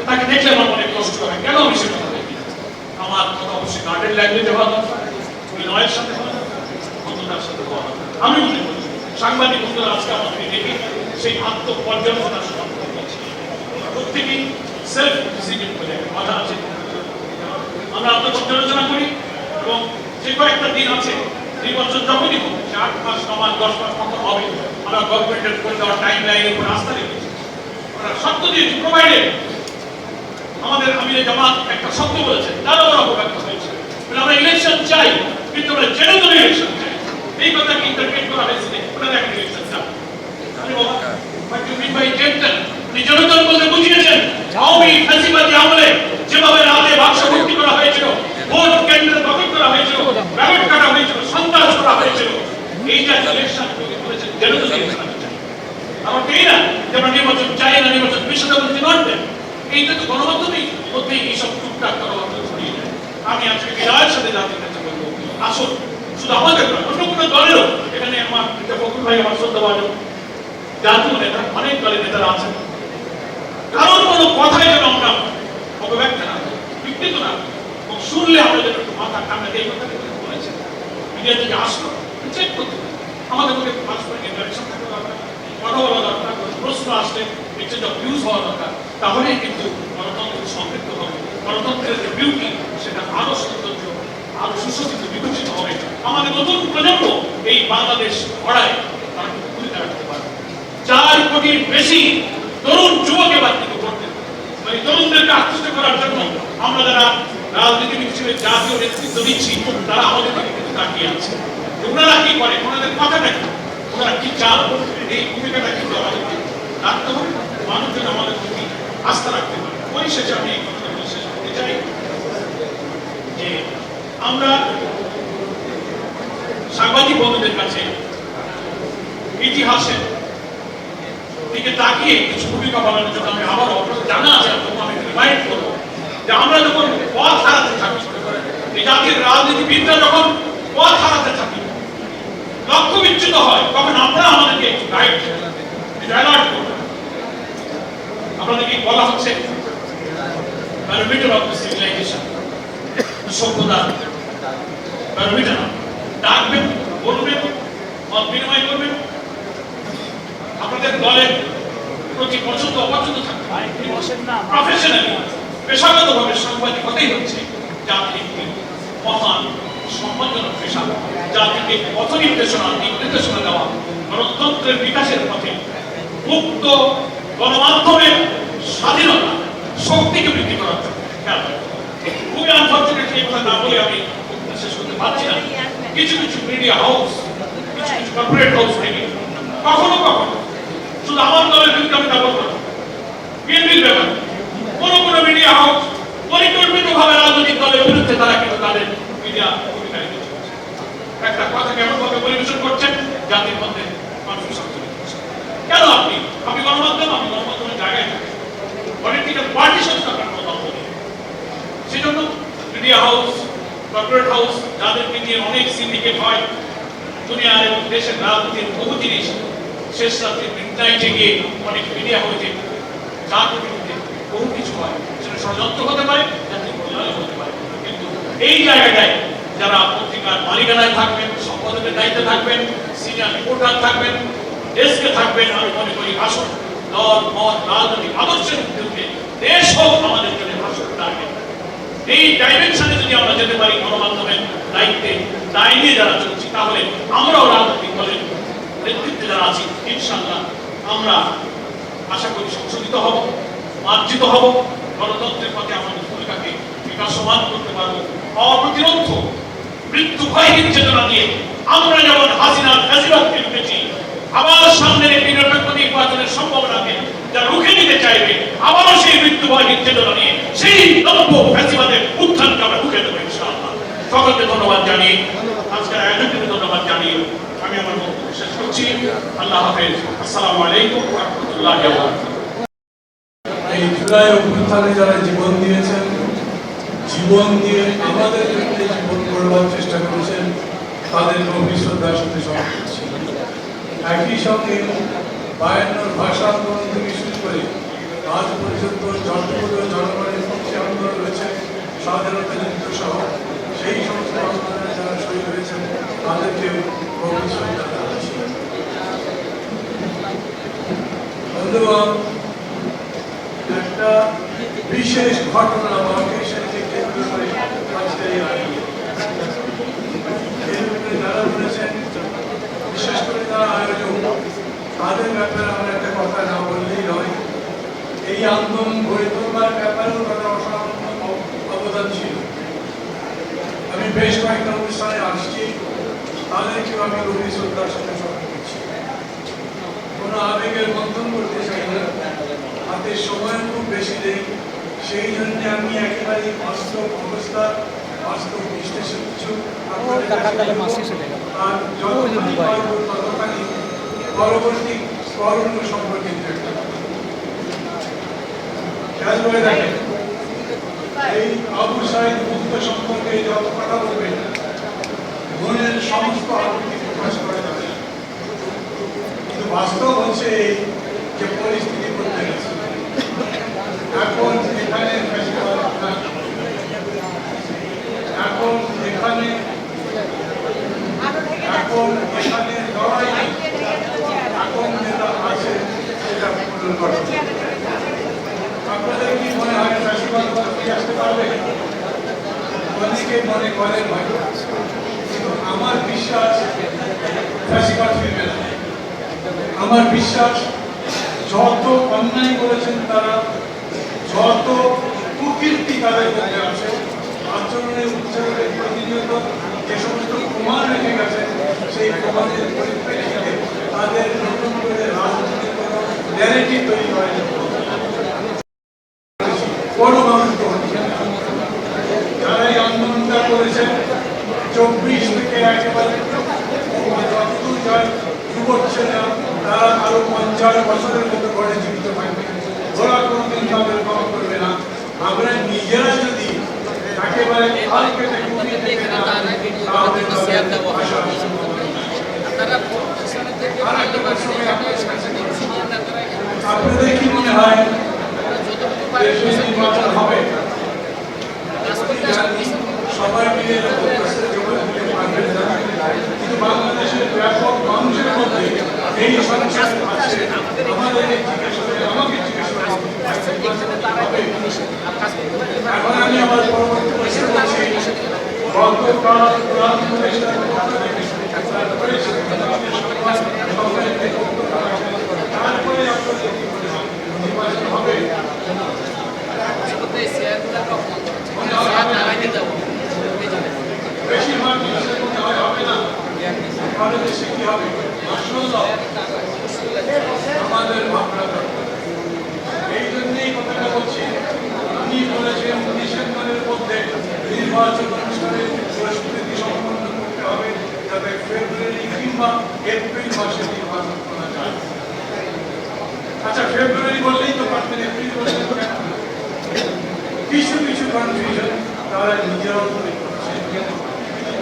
তাকে দেখলে আমার মনে কষ্ট হবে, কেন আমি সে কথা বলি? আমার কথা অবশ্যই গার্ডেন ল্যাঙ্গুয়েজে হওয়া দরকার, বিনয়ের সাথে হওয়া দরকার, বন্ধুতার সাথে হওয়া দরকার। আমি মনে করি সাংবাদিক বন্ধুরা আজকে আমাদেরকে দেখে সেই আত্মপর্যালোচনার সম্পর্ক করছে, প্রত্যেকেই সেলফ ডিসিশন করে কথা আছে। আমরা আত্মপর্যালোচনা করি এবং যে কয়েকটা দিন আছে, নির্বাচন যখনই হোক, 8 মাস 9 মাস 10 মাস কখন হবে, আমরা গভর্নমেন্টের করে দেওয়ার টাইম লাইনের উপর আস্থা রেখেছি, আমরা শর্ত দিয়েছি, প্রোভাইডেড। আমাদের আমিরে জামাত একটা শব্দ বলেছেন, তারও বড় ব্যক্ত হয়েছে, আমরা ইলেকশন চাই, কিন্তু আমরা জেনুইন ইলেকশন চাই। এই কথাকে ইন্টারপ্রেট করা হয়েছে, ওনারা একটা ইলেকশন চাই। আরে বাবা, what you mean by gentle? জনগণ বলতে বুঝিয়েছেন আওয়ামী ফ্যাসিবাদী আমলে যেভাবে রাতে বাক্স ভর্তি করা হয়েছিল, ভোট কেন্দ্র দখল করা হয়েছিল, ব্যালট কাটা হয়েছিল, সন্ত্রাস করা হয়েছিল, এইটা ইলেকশন করেছেন জেনুইন ইলেকশন চাই। আমার এই না যে আমরা নির্বাচন চাই না, নির্বাচন বিষয়টা বলতে নড়বেন, এইটা তো গণমাধ্যমেই মধ্যেই এইসব টুকটাক করা ছড়িয়ে যায়। আমি আজকে বিরাট সাথে জাতির কাছে বলবো, আসুন, শুধু আমাদের নয়, অন্য কোনো দলেরও, এখানে আমার ফখরুল ভাই, আমার শ্রদ্ধাভাজন জাতীয় নেতা, অনেক দলের নেতারা আছেন, কারণ কোনো কথাই যেন আমরা অপব্যক্ত না, বিকৃত না, এবং শুনলে আমরা যেন একটু মাথা ঠান্ডা দিয়ে এই কথাটা বলেছেন, মিডিয়া থেকে আসলো চেক করতে হবে। আমাদের মধ্যে পারস্পরিক ইন্টারেকশন থাকা দরকার, কথা বলা দরকার, প্রশ্ন আসলে এক্সচেঞ্জ অফ ভিউজ হওয়া দরকার, তাহলেই কিন্তু গণতন্ত্র সমৃদ্ধ হবে, গণতন্ত্রের যে বিউটি সেটা আরো সৌন্দর্য, আরো সুশোভিত, বিকশিত হবে। আমাদের নতুন প্রজন্ম এই বাংলাদেশ গড়ায় তারা ভূমিকা রাখতে পারবে। 4 কোটির বেশি তরুণ যুবকে বাধ্য করতে, মানে তরুণদেরকে আকৃষ্ট করার জন্য আমরা যারা রাজনীতিবিদ হিসেবে জাতীয় নেতৃত্ব দিচ্ছি, তারা আমাদের দিকে কিন্তু তাকিয়ে আছে। ওনারা কি করে, ওনাদের কথাটা কি, ওনারা কি চান, এই ভূমিকাটা কিন্তু আমাদেরকে রাখতে হবে। মানুষজন আমাদের প্রতি আস্থা রাখতে পারে। পরিশেষে আমি এই কথাটা শেষ করতে চাই যে আমরা সাংবাদিক বন্ধুদের কাছে ইতিহাসের দিকে তাকিয়ে কিছু ভূমিকা পালনের জন্য আমি আবারও জানা আছে, আমি রিমাইন্ড করবো যে আমরা যখন পথ হারাতে থাকি, এই জাতির রাজনীতিবিদরা যখন পথ হারাতে থাকি, লক্ষ্য বিচ্যুত হয়, তখন আমরা আমাদেরকে একটু গাইড, অ্যালার্ট করব। আপনাদেরকে বলা হচ্ছে প্যারামিটার অফ দ্য সিভিলাইজেশন, সভ্যতা প্যারামিটার, ডাকবেন, বলবেন, মত বিনিময় করবেন, আপনাদের দলের প্রতি পছন্দ অপছন্দ থাকবে, প্রফেশনালি পেশাগতভাবে সাংবাদিক হতেই হচ্ছে জাতির একটি মহান সম্মানজনক পেশা, জাতিকে পথ নির্দেশনা দেওয়া, গণতন্ত্রের বিকাশের পথে মুক্ত গণমাধ্যমের স্বাধীনতা শক্তিকে বৃদ্ধি করার জন্য খুবই আনফর্চুনেট, এই কথা না বলে আমি শেষ করতে পারছি না। কিছু কিছু মিডিয়া হাউস, কিছু কিছু কর্পোরেট হাউস থেকে কখনো কখনো শুধু আমার দলের বিরুদ্ধে আমি তা বলবো না, বিএনপির ব্যাপার কোন মিডিয়া হাউস পরিকল্পিতভাবে রাজনৈতিক দলের বিরুদ্ধে তারা কিন্তু তাদের মিডিয়া ভূমিকায় একটা কথা কেমন ভাবে পরিবেশন করছেন, জাতির মধ্যে কনফিউশন তৈরি করছেন। কেন আপনি গণমাধ্যমের জায়গায় পলিটিক্যাল পার্টি সংস্থা করার কথা বলি, সেজন্য মিডিয়া হাউস, কর্পোরেট হাউস যাদেরকে নিয়ে অনেক সিন্ডিকেট হয়, দুনিয়ার এবং দেশের রাজনীতির বহু জিনিস শেষ রাত্রে মিডনাইটে গিয়ে অনেক মিডিয়া হয়েছে, জাতির বিরুদ্ধে বহু কিছু হয়, সেটা ষড়যন্ত্র হতে পারে, জাতির কল্যাণ হতে পারে। কিন্তু এই জায়গাটায় যারা পত্রিকার মালিকানায় থাকবেন, সম্পাদকের দায়িত্বে থাকবেন, সিনিয়র রিপোর্টার থাকবেন, দেশকে থাকবেন, আমি মনে করি আসুন দল মত রাজনৈতিক আদর্শের বিরুদ্ধে দেশ হোক আমাদের জন্য ভাষণ রাখবেন। এই ডাইমেনশনে যদি আমরা যেতে পারি গণমাধ্যমের দায়িত্বে দায় নিয়ে যারা চলছি, তাহলে আমরাও রাজনৈতিক দলের নেতৃত্বে যারা আছি ইনশাআল্লাহ আমরা আশা করি সংশোধিত হব, মার্জিত হব, গণতন্ত্রের পথে আমাদের ভূমিকাকে বিকাশমান করতে পারবো। অপ্রতিরোধ মৃত্যু ভয়হীন চেতনা দিয়ে আমরা যেমন হাসিনার ফ্যাসিবাদকে রুখেছি, আবার সামনে নিরপেক্ষ নির্বাচনের সম্ভাবনাকে যা রুখে নিতে চাইবে, আবারও সেই মৃত্যু ভয়হীন চেতনা নিয়ে সেই নব্য ফ্যাসিবাদের উত্থানকে আমরা রুখে দেবো ইনশাআল্লাহ। সকলকে ধন্যবাদ জানিয়ে, আজকের আয়োজনকে ধন্যবাদ জানিয়ে আমি আমার বক্তব্য শেষ করছি। আল্লাহ হাফেজ। আসসালামু আলাইকুম ওয়া রাহমাতুল্লাহি ওয়া বারাকাতুহু। এই জুলাই অভ্যুত্থানে যারা জীবন দিয়েছেন, জীবন দিয়ে আমাদের জন্য জীবন করবার চেষ্টা করেছেন, তাদের গভীর শ্রদ্ধার সাথে স্মরণ করছি। একই সঙ্গে 52 ভাষা আন্দোলন থেকে শুরু করে আজ পর্যন্ত জনগণ জনগণের পক্ষে আন্দোলন রয়েছে, স্বাধীনতা যুদ্ধ সহ সেই সমস্ত আন্দোলনে যারা শহীদ হয়েছেন তাদেরকেও গভীর শ্রদ্ধা জানাচ্ছি। বন্ধুগণ, একটা বিশেষ ঘটনা বা অকেশনকে কেন্দ্র করে আজকে এই আয়োজন। এর উপরে যারা বলেছেন, বিশেষ করে যারা আয়োজক, তাদের ব্যাপারে আমার একটা কথা না বললেই নয়। এই আন্দোলন গড়ে তোলবার ব্যাপারেও তাদের অসামান্য অবদান ছিল। আমি বেশ কয়েকটা অনুষ্ঠানে আসছি, তাদেরকেও আমি গভীর শ্রদ্ধার সাথে স্মরণ করছি। কোনো আবেগের বন্ধন করতে চাই না, হাতে সময় খুব বেশি নেই, সেই জন্য আমি একেবারে বাস্তব অবস্থা, বাস্তব বিশ্লেষণ কিছু আর যতখানি পারব ততখানি পরবর্তী করণীয় সম্পর্কিত একটা খেয়াল করে দেখেন। এই আবু সাঈদ মুক্ত সম্পর্কে যত কথা বলবেন, মনের সমস্ত আবেগকে প্রকাশ করা যাবে, কিন্তু বাস্তব হচ্ছে এই যে পরিস্থিতি করতে গেছে এখন এখানে, এখন এখানে লড়াই, এখন যেটা আছে সেটা পুনর্গঠন। আপনাদের কি মনে হয় ফ্যাসিবাদ ফিরে আসতে পারবে? অনেকে মনে করেন হয়তো, কিন্তু আমার বিশ্বাস ফ্যাসিবাদ ফিরবে না। আমার বিশ্বাস যত অন্যায় করেছেন তারা, যত কুকীর্তি তাদের মধ্যে আছে, আচরণের উচ্চারণের প্রতিনিয়ত যে সমস্ত প্রমাণ রেখে গেছে, সেই প্রমাণের পরিপ্রেক্ষিতে তাদের নতুন করে রাজনীতির কোনো ন্যারেটিভ তৈরি হয় না। কোনো মানুষ তো হচ্ছে না। যারা এই আন্দোলনটা করেছেন 24 থেকে একেবারে যতদূর যায় যুবক ছেলেরা, তারা আরো 50 বছরের মতো ঘরে জীবিত থাকবে, ওরা কোনোদিন তাদের ক্ষমা করবে না। আমরা নিজেরা যদি একেবারে খাল কেটে কুপিয়ে থেকে না, তাহলে আপনাদের কি মনে হয় নির্বাচন হবে? সবাই মিলে কিন্তু বাংলাদেশের ব্যাপক মানুষের মধ্যে এই সংখ্যা আছে। আমাদের আমাকে জিজ্ঞেস এখন আমি আমার পরবর্তী প্রশ্ন করছি, গত গতকাল প্রধান উপদেষ্টার পক্ষ থেকে তারপরে সরকারকে তারপরে আপনাদের কি মনে হয় নির্বাচন হবে? মনে হয় হবে না। বেশিরভাগ মানুষের মনে হয় হবে না। আমাদের দেশে কি হবে? মাশাআল্লাহ আমাদের ভাবনা দরকার। এই জন্যই কথাটা বলছি, উনি বলেছেন ডিসেম্বরের মধ্যে নির্বাচন অনুষ্ঠানের প্রস্তুতি সম্পন্ন করতে হবে, যাতে ফেব্রুয়ারি কিংবা এপ্রিল মাসে নির্বাচন করা যায়। আচ্ছা, ফেব্রুয়ারি বললেই তো পারতেন, এপ্রিল বললেন তো কেন? কিছু কিছু কনফিউশন তারা নিজেরাও তৈরি করছে। কিন্তু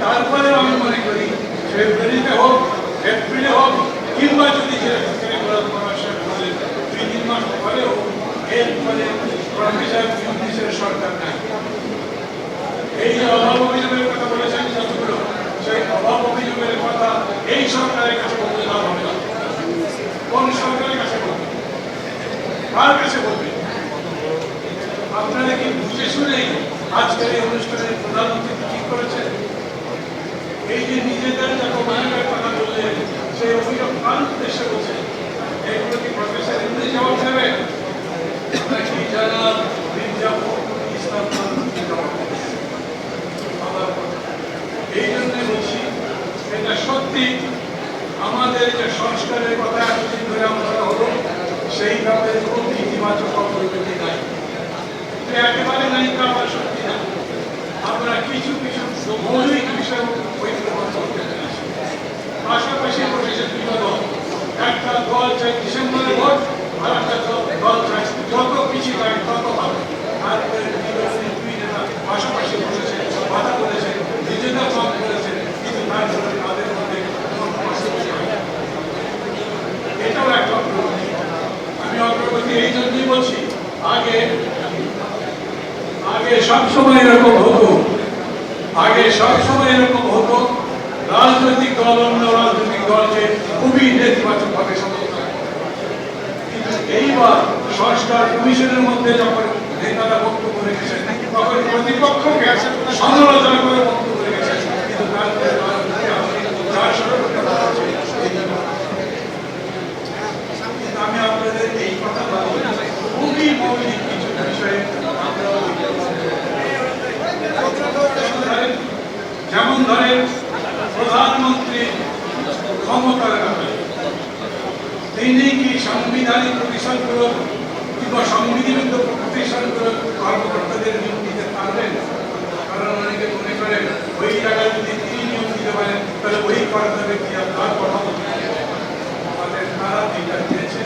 তারপরেও আমি মনে করি ফেব্রুয়ারিতে হোক, এপ্রিলে হোক, কিংবা যদি পরামর্শ বলেন 2-3 মাস পরেও এরপরে প্রফেসর ইউনিসের সরকার নাই। এই যে অভাব অভিযোগের কথা বলেছেন যতগুলো, সেই অভাব অভিযোগের কথা এই সরকারের কাছে বলতে দেওয়া হবে না। কোন সরকারের কাছে বলবে? কার কাছে বলবে? আপনারা কি বুঝে শুনেই আজকের এই অনুষ্ঠানের প্রধানমন্ত্রী ঠিক করেছেন? এই যে নিজেদের যত অভিযোগের কথা বললেন, সেই অভিযোগ কার উদ্দেশ্যে বলছে? এগুলো কি প্রফেসর ইউনিস জবাব দেবে নাকি যারা মির্জা ফখরুল ইসলাম জবাব দেবে? এই জন্য বলছি, এটা সত্যি আমাদের যে সংস্কারের কথা এতদিন ধরে আমরা হলো, সেইভাবে খুব ইতিবাচক অগ্রগতি নাই। একেবারে নাই তা আমার সত্যি না। আমরা কিছু কিছু মৌলিক বিষয় ঐক্যবদ্ধ করতে পেরেছি। পাশাপাশি বসেছে দুটো দল, একটা দল চাই ডিসেম্বরে ভোট, আর একটা দল চাই যত পিছিয়ে যায় তত ভালো। তারপরে দুই নেতা পাশাপাশি বসেছে, কথা বলেছে, নিজেদের মত করেছে, কিন্তু তারপরে তাদের মধ্যে এটাও একটা অগ্রগতি। আমি অগ্রগতি এই জন্যই বলছি, আগে সবসময় এরকম হতো, রাজনৈতিক দল অন্য রাজনৈতিক দলকে খুবই নেতিবাচক ভাবে সমালোচনা। কিন্তু এইবার সংস্কার কমিশনের মধ্যে যখন নেতারা বক্তব্য রেখেছেন, তখন প্রতিপক্ষকে সমালোচনা করে বক্তব্য রেখেছেন। কিন্তু তারপরে আমি আপনাদের এই কথা বলবো, খুবই মৌলিক কিছু বিষয়ে যেমন ধরেন প্রধানমন্ত্রী ক্ষমতার ব্যাপারে তিনি কি সাংবিধানিক প্রতিষ্ঠানগুলো কিংবা সংবিধিবদ্ধ প্রতিষ্ঠানগুলো কর্মকর্তাদের নিয়োগ দিতে পারবেন? কারণ অনেকে মনে করেন ওই জায়গায় যদি তিনি নিয়োগ দিতে পারেন তাহলে ওই কর্তা ব্যক্তি আর তার কথা বলতে আমাদের তারা দিতে দিয়েছে।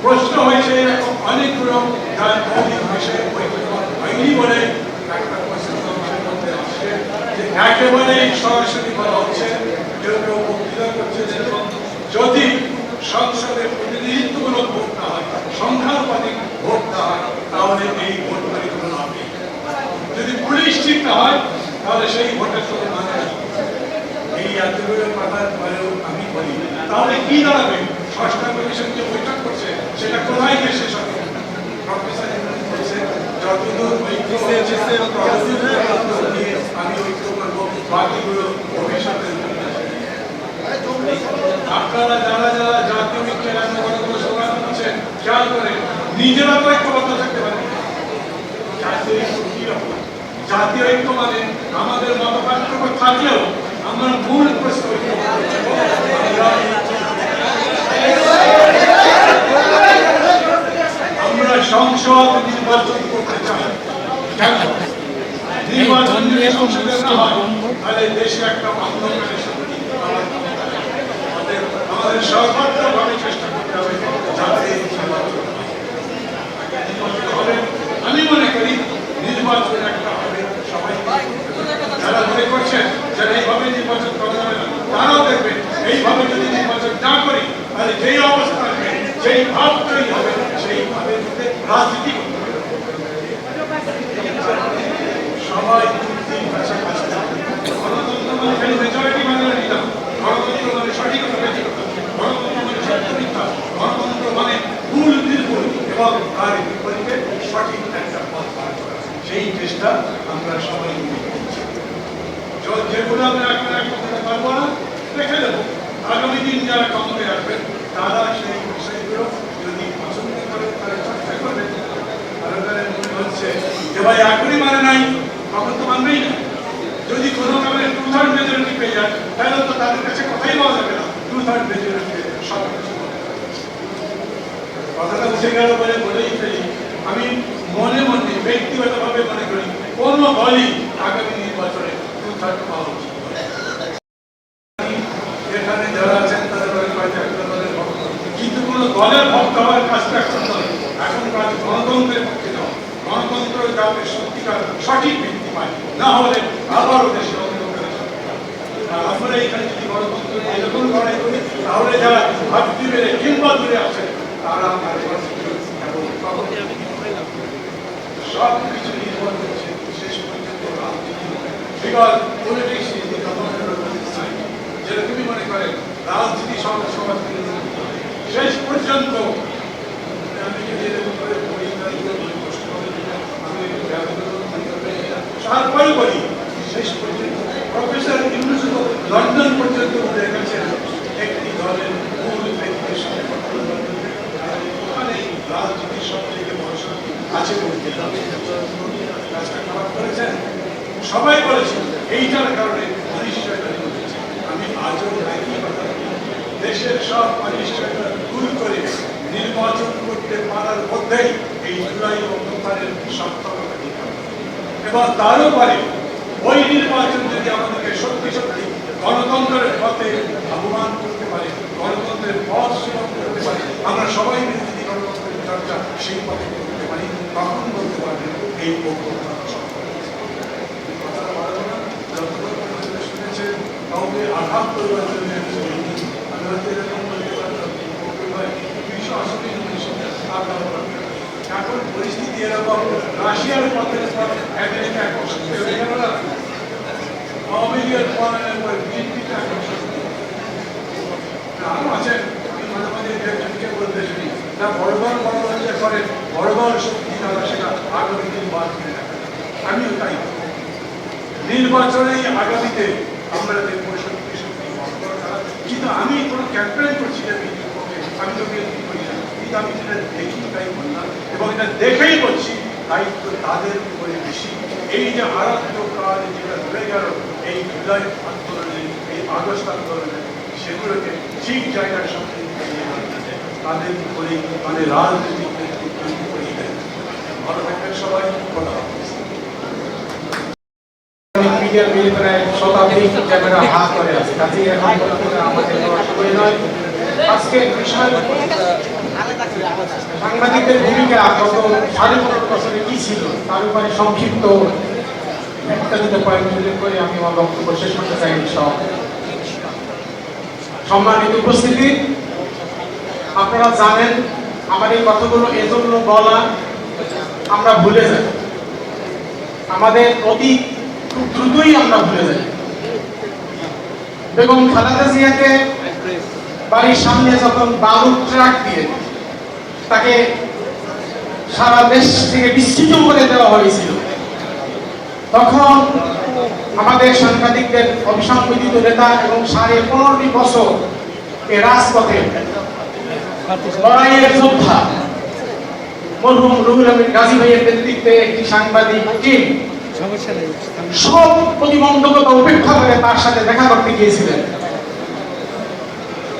প্রশ্ন হয়েছে এরকম অনেকগুলো যার মৌলিক বিষয়ে হয়নি বলে একটা প্রশ্ন মধ্যে আসছে যে একেবারে সরাসরি বলা হচ্ছে, কেউ কেউ বক্তৃতা করছে যেরকম যদি সংসদে প্রতিনিধিত্বমূলক ভোট না হয়, সংখ্যানুপাতিক ভোট না হয়, তাহলে এই ভোট পরিচালনা হবে। যদি পুলিশ ঠিক না হয় তাহলে সেই ভোটের সাথে মানে এই এতগুলো কথার পরেও আমি বলি তাহলে কি দাঁড়াবে? সংস্কার কমিশন যে বৈঠক করছে সেটা কোথায় গিয়ে শেষ হবে? প্রফেসর ইউনুস বলছে যতদূর ঐক্য হয়েছে আমি ঐক্য করবো, বাকিগুলো ভবিষ্যতে। আপনারা যারা যারা জাতীয় ঐক্যের আন্দোলনগুলো স্লোগান দিচ্ছেন খেয়াল করে নিজেরা তো ঐক্যবদ্ধ থাকতে পারেন। জাতীয় ঐক্য কি রকম? জাতীয় ঐক্য মানে আমাদের মত পার্থক্য থাকলেও আমরা মূল প্রশ্ন আমরা সংসদ নির্বাচন করতে চাই। নির্বাচন যদি সংসদে না হয় তাহলে দেশে একটা অন্ধকারের শক্তি আমাদের সর্বাত্মকভাবে চেষ্টা করতে হবে যাতে নির্বাচন হবে। আমি মনে করি নির্বাচন একটা হবে, সবাই যারা মনে করছেন যারা এইভাবে নির্বাচন করা যাবে না তারাও দেখবেন এইভাবে যদি নির্বাচন না করি তাহলে যেই অবস্থা হবে, যেই ভাব তৈরি হবে, সেই ভাবের মধ্যে রাজনীতি করতে হবে। সবাই গণতন্ত্র মানে খালি মেজরিটি মাইনরিটি না, গণতন্ত্র মানে সঠিকতা, গণতন্ত্র মানে সত্যমিথ্যা, গণতন্ত্র মানে ভুল নির্ভুল এবং তার বিপরীতে সঠিক একটা পথ বার করা, সেই চেষ্টা আমরা সবাই মিলে করছি। যেগুলো আমরা এখন এক করতে পারবো না রেখে দেবো, আগামী দিন যারা ক্ষমতায় আসবেন তারা সেই বিষয়গুলো যদি পছন্দ করে তারা চর্চা করবে। তারা মনে হচ্ছে যে ভাই এখনই মানে নাই, তখন তো মানবেই না। যদি কোনো কারণে 2/3 মেজরিটি পেয়ে যায় তাহলে তো তাদের কাছে কথাই বলা যাবে না, 2/3 মেজরিটি সব কিছু কথাটা উঠে গেল বলে বলেই ফেলি। আমি মনে মনে ব্যক্তিগতভাবে মনে করি কোনো দলই আগামী নির্বাচনে 2/3 পাওয়া উচিত। এখানে যারা আছেন তাদের দলের ভক্ত, কিন্তু কোনো দলের ভক্ত হওয়ার কাজটা এখন নয়, এখন কাজ গণতন্ত্রের পক্ষে নয়। গণতন্ত্র যাতে সত্যিকার সঠিক ভিত্তি পায়, না হলে আবারও দেশে আমরা এখানে যদি গণতন্ত্র এরকম লড়াই করি তাহলে যারা ভাবতে পেরে কিংবা দূরে আছেন তারা সব কিছু নির্ভর করছে শেষ পর্যন্ত রাজনীতি। Because politics is the commander of this side. যেরকমই মনে করেন রাজনীতি সমাজ শেষ পর্যন্ত আমি যদি এরকম করে তারপরে বলি শেষ পর্যন্ত প্রফেসর ইউনুস লন্ডন পর্যন্ত উঠে গেছেন একটি দলের মূল ব্যক্তির সাথে ওখানে রাজনীতির সব থেকে বড় শক্তি আছে বলতে কাজটা খারাপ করেছেন সবাই বলেছেন, এইটার কারণে অনিশ্চয়তা ঘটেছে। আমি আজও একই কথা দেশের সব অনিশ্চয়তা দূর করে নির্বাচন করতে পারার মধ্যেই এই জুলাই অভ্যুত্থানের সফলতা দিতে হবে। এবং তারও পরে ওই নির্বাচন যদি আমাদেরকে সত্যি সত্যি গণতন্ত্রের পথে আহ্বান করতে পারে, গণতন্ত্রের পথ সুগম করতে পারে, আমরা সবাই মিলে যদি গণতন্ত্রের চর্চা সেই পথে করতে পারি, তখন বলতে পারবেন এই অভ্যুত্থান সফল। কথাটা বলবো না, যতক্ষণ শুনেছেন কাউকে আঘাত করবার জন্য আমি হয়তো এরকম বলতে পারতাম 280 এখন পরিস্থিতি এরকম, রাশিয়ার পথের পর আমেরিকা এখন শক্তি হয়ে গেল না, আওয়ামী লীগের পলায়নের পর বিএনপিটা এখন শক্তি। আরো আছেন আমি মাঝে মাঝে একজনকে বলতে শুনি না, বড় যে করেন বড় শক্তি তারা সেটা আগামী দিন বাদ করে রাখেন। আমিও তাই নির্বাচনেই আগামীতে আমরা দেখবো শক্তি কিন্তু আমি কোনো ক্যাম্পেইন করছি না বিএনপির পক্ষে, আমি তো বিএনপি করি না, কিন্তু আমি যেটা দেখি তাই বললাম এবং এটা দেখেই বলছি দায়িত্ব তাদের উপরে বেশি। এই যে আরাধ্য কাজ যেটা রয়ে গেল এই জুলাই আন্দোলনে, এই আগস্ট আন্দোলনে, সেগুলোকে ঠিক জায়গার সাথে তাদের উপরে মানে রাজনৈতিক নেতৃত্ব করিয়ে দেয়। ভালো থাকবেন সবাই, কথা মিডিয়ার বিরুদ্ধে শতাধিক ক্যামেরা হাত করে আছে, কাজে এখন আমাদের সময় নয়। আজকে বিষয় সাংবাদিকদের ভূমিকা গত 15.5 বছরে কি ছিল তার উপরে সংক্ষিপ্ত একটা দুটো পয়েন্ট উল্লেখ করে আমি আমার বক্তব্য শেষ করতে চাই। সব সম্মানিত উপস্থিতি, আপনারা জানেন আমার এই কথাগুলো এজন্য বলা আমরা ভুলে যাই, আমাদের অতীত খুব দ্রুতই আমরা ভুলে যাই। বেগম খালেদা জিয়াকে বাড়ির সামনে যখন বালুর ট্রাক দিয়ে তাকে সারা দেশ থেকে বিস্তৃত করে দেওয়া হয়েছিল, তখন আমাদের সাংবাদিকদের অবিসংবাদিত নেতা এবং 15.5 বছর এই রাজপথে লড়াইয়ের যোদ্ধা মরহুম রুহুল আমিন গাজী ভাইয়ের নেতৃত্বে একটি সাংবাদিক টিম সব প্রতিবন্ধকতা উপেক্ষা করে তার সাথে দেখা করতে গিয়েছিলেন।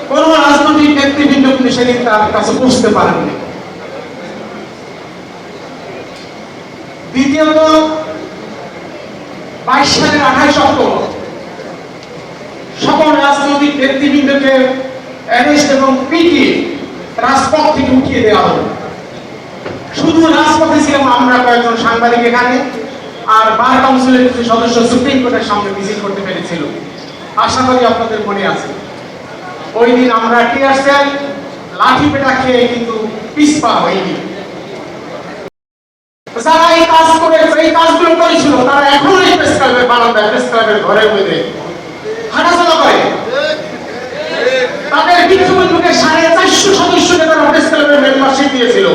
কোন রাজনৈতিক নেতৃবৃন্দ কিন্তু সেদিন তার কাছে পৌঁছতে পারেননি। দ্বিতীয়ত 22 সালের 28 অক্টোবর সকল রাজনৈতিক নেতৃবৃন্দকে অ্যারেস্ট এবং পিটিয়ে রাজপথ থেকে উঠিয়ে দেওয়া হলো। শুধু রাজপথে ছিলাম আমরা কয়েকজন সাংবাদিক এখানে, আর বার কাউন্সিলের কিছু সদস্য সুপ্রিম কোর্টের সামনে মিছিল করতে পেরেছিল। আশা করি আপনাদের মনে আছে ওই দিন আমরা টিয়ার সেল লাঠি পেটা খেয়ে কিন্তু পিছপা হইনি। যারা এই কাজ করে এই কাজগুলো করেছিল তারা এখনো এই প্রেস ক্লাবের বারান্দায়, প্রেস ক্লাবের ঘরে মধ্যে হাঁটাচলা করে। তাদের বিক্ষোভের মুখে 450 সদস্যকে তারা প্রেস ক্লাবের মেম্বারশিপ দিয়েছিল।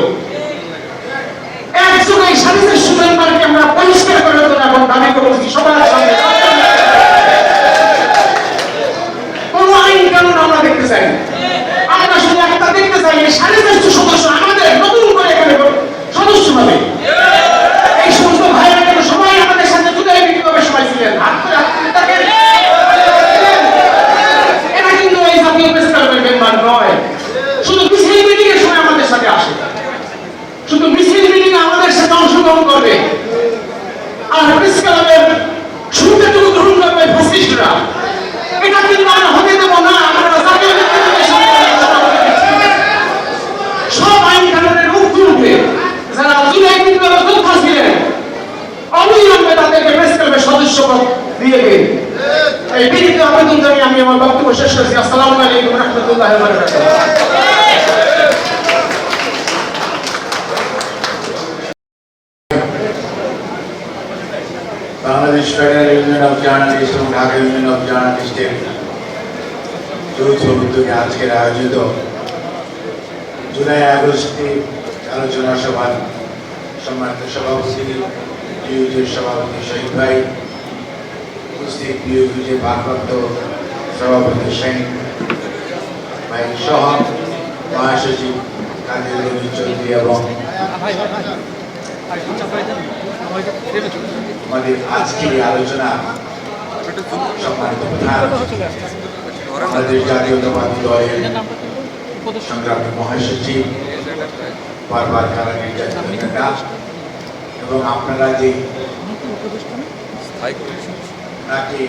হাদিসের সুনানকে আমরা পরিষ্কার করে দেবো এবং দাবি করছি সবার সামনে কোন আইন কানুন আমরা দেখতে চাই না। আমরা শুধু একটা দেখতে চাই এই 450 সদস্য আমাদের নতুন করে এখানে সদস্য হবে। এই সমস্ত ভাইরা কিন্তু সবাই আমাদের সাথে জুলাই বিপ্লবের সময় ছিলেন, হাত করে হাত তুলে থাকেন। এরা কিন্তু এই জাতীয় প্রেস ক্লাবের মেম্বার নয়, শুধু মিছিল মিটিং এর সময় আমাদের সাথে আসে, শুধু মিছিল মিটিং আমাদের সাথে অংশগ্রহণ করবে আর প্রেস ক্লাবের সুবিধাটুকু গ্রহণ করবে ফ্যাসিস্টরা। এটা কিন্তু আমরা হতে দেব না। আমরা জাতীয় নেতৃত্বের সাথে সব আইন কানুনের ঊর্ধ্বে যারা জুলাই বিপ্লবের যোদ্ধা ছিলেন অবিলম্বে তাদেরকে প্রেস ক্লাবের সদস্যপদ দিয়ে দিন। এই বিনীত আবেদন জানিয়ে আমি আমার বক্তব্য শেষ করছি। আসসালামু আলাইকুম রহমতুল্লাহ ওয়া বারাকাতুহু। Bangladesh federal union of journalist এবং ঢাকা ইউনিয়ন অফ জার্নালিস্টের যৌথ উদ্যোগে আজকের আয়োজিত জুলাই আগস্টে আলোচনা সভার সম্মানিত সভাপতি বিউজির সভাপতি শহীদ ভাই, উপস্থিত বিউজির ভারপ্রাপ্ত সভাপতি শাহিন ভাই সহ মহাসচিব কাজী রবি চৌধুরী এবং আমাদের আজকের এই আলোচনা সম্মানিত প্রধান বাংলাদেশ জাতীয়তাবাদী দলের সংগ্রামী মহাসচিব, বারবার কারা নির্যাতিত নেতা এবং আপনারা যে তাকে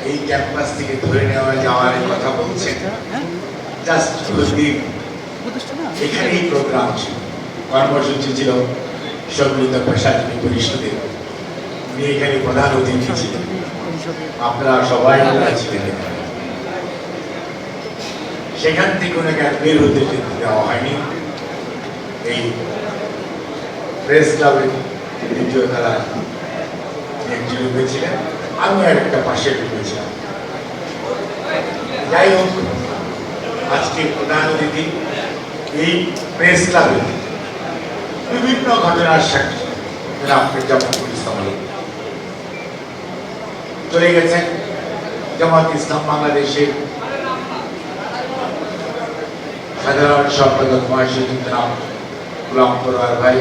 এই ক্যাম্পাস থেকে ধরে নেওয়া যাওয়ার কথা বলছেন, জাস্ট এখানেই প্রোগ্রাম ছিল, কর্মসূচি ছিল সম্মিলিত পেশাজীবী পরিষদের। উনি এখানে প্রধান অতিথি ছিলেন, আপনারা সবাই ছিলেন। সেখান থেকে ওনাকে আর বের হতে দেওয়া হয়নি। এই প্রেস ক্লাবের দ্বিতীয় তলায় একটি রুমে ছিলেন, আমি আর একটা পাশে ঢুকেছিলাম। যাই হোক, আজকে প্রধান অতিথি এই প্রেস ক্লাবে বিভিন্ন ঘটনার সাক্ষী জামাতুল ইসলাম চলে গেছেন। জামাত ইসলাম বাংলাদেশের সাধারণ সম্পাদক মহাসচিব জনাব গোলাম পরোয়ার ভাই,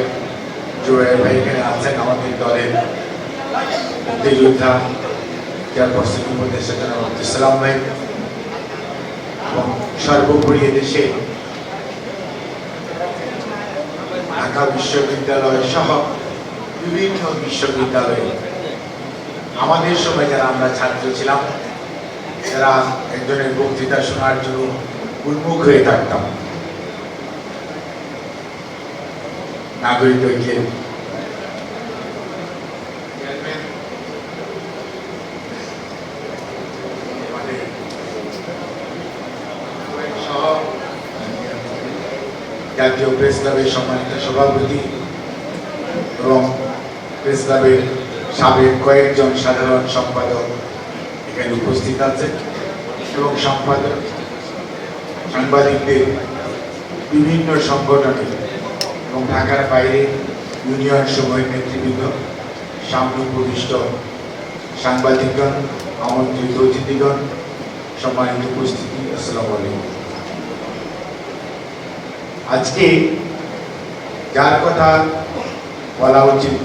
জুবাইর ভাই এখানে আছেন, আমাদের দলের মুক্তিযোদ্ধা চেয়ারপারসন উপদেষ্টা জনাব আব্দুল সালাম ভাই, এবং সর্বোপরি দেশে ঢাকা বিশ্ববিদ্যালয় সহ বিভিন্ন বিশ্ববিদ্যালয়ে আমাদের সময় যারা আমরা ছাত্র ছিলাম, যারা একজনের বক্তৃতা শোনার জন্য উন্মুখ হয়ে থাকতাম, নাগরিক ঐক্যের জাতীয় প্রেস ক্লাবের সম্মানিত সভাপতি এবং প্রেস ক্লাবের সাবেক কয়েকজন সাধারণ সম্পাদক এখানে উপস্থিত আছেন এবং সাংবাদিকদের বিভিন্ন সংগঠনের এবং ঢাকার বাইরে ইউনিয়ন সমূহের নেতৃবৃন্দ, সামনে উপবিষ্ট সাংবাদিকগণ, আমন্ত্রিত অতিথিগণ, সম্মানিত উপস্থিতি, আসসালামু আলাইকুম। আজকে যার কথা বলা উচিত,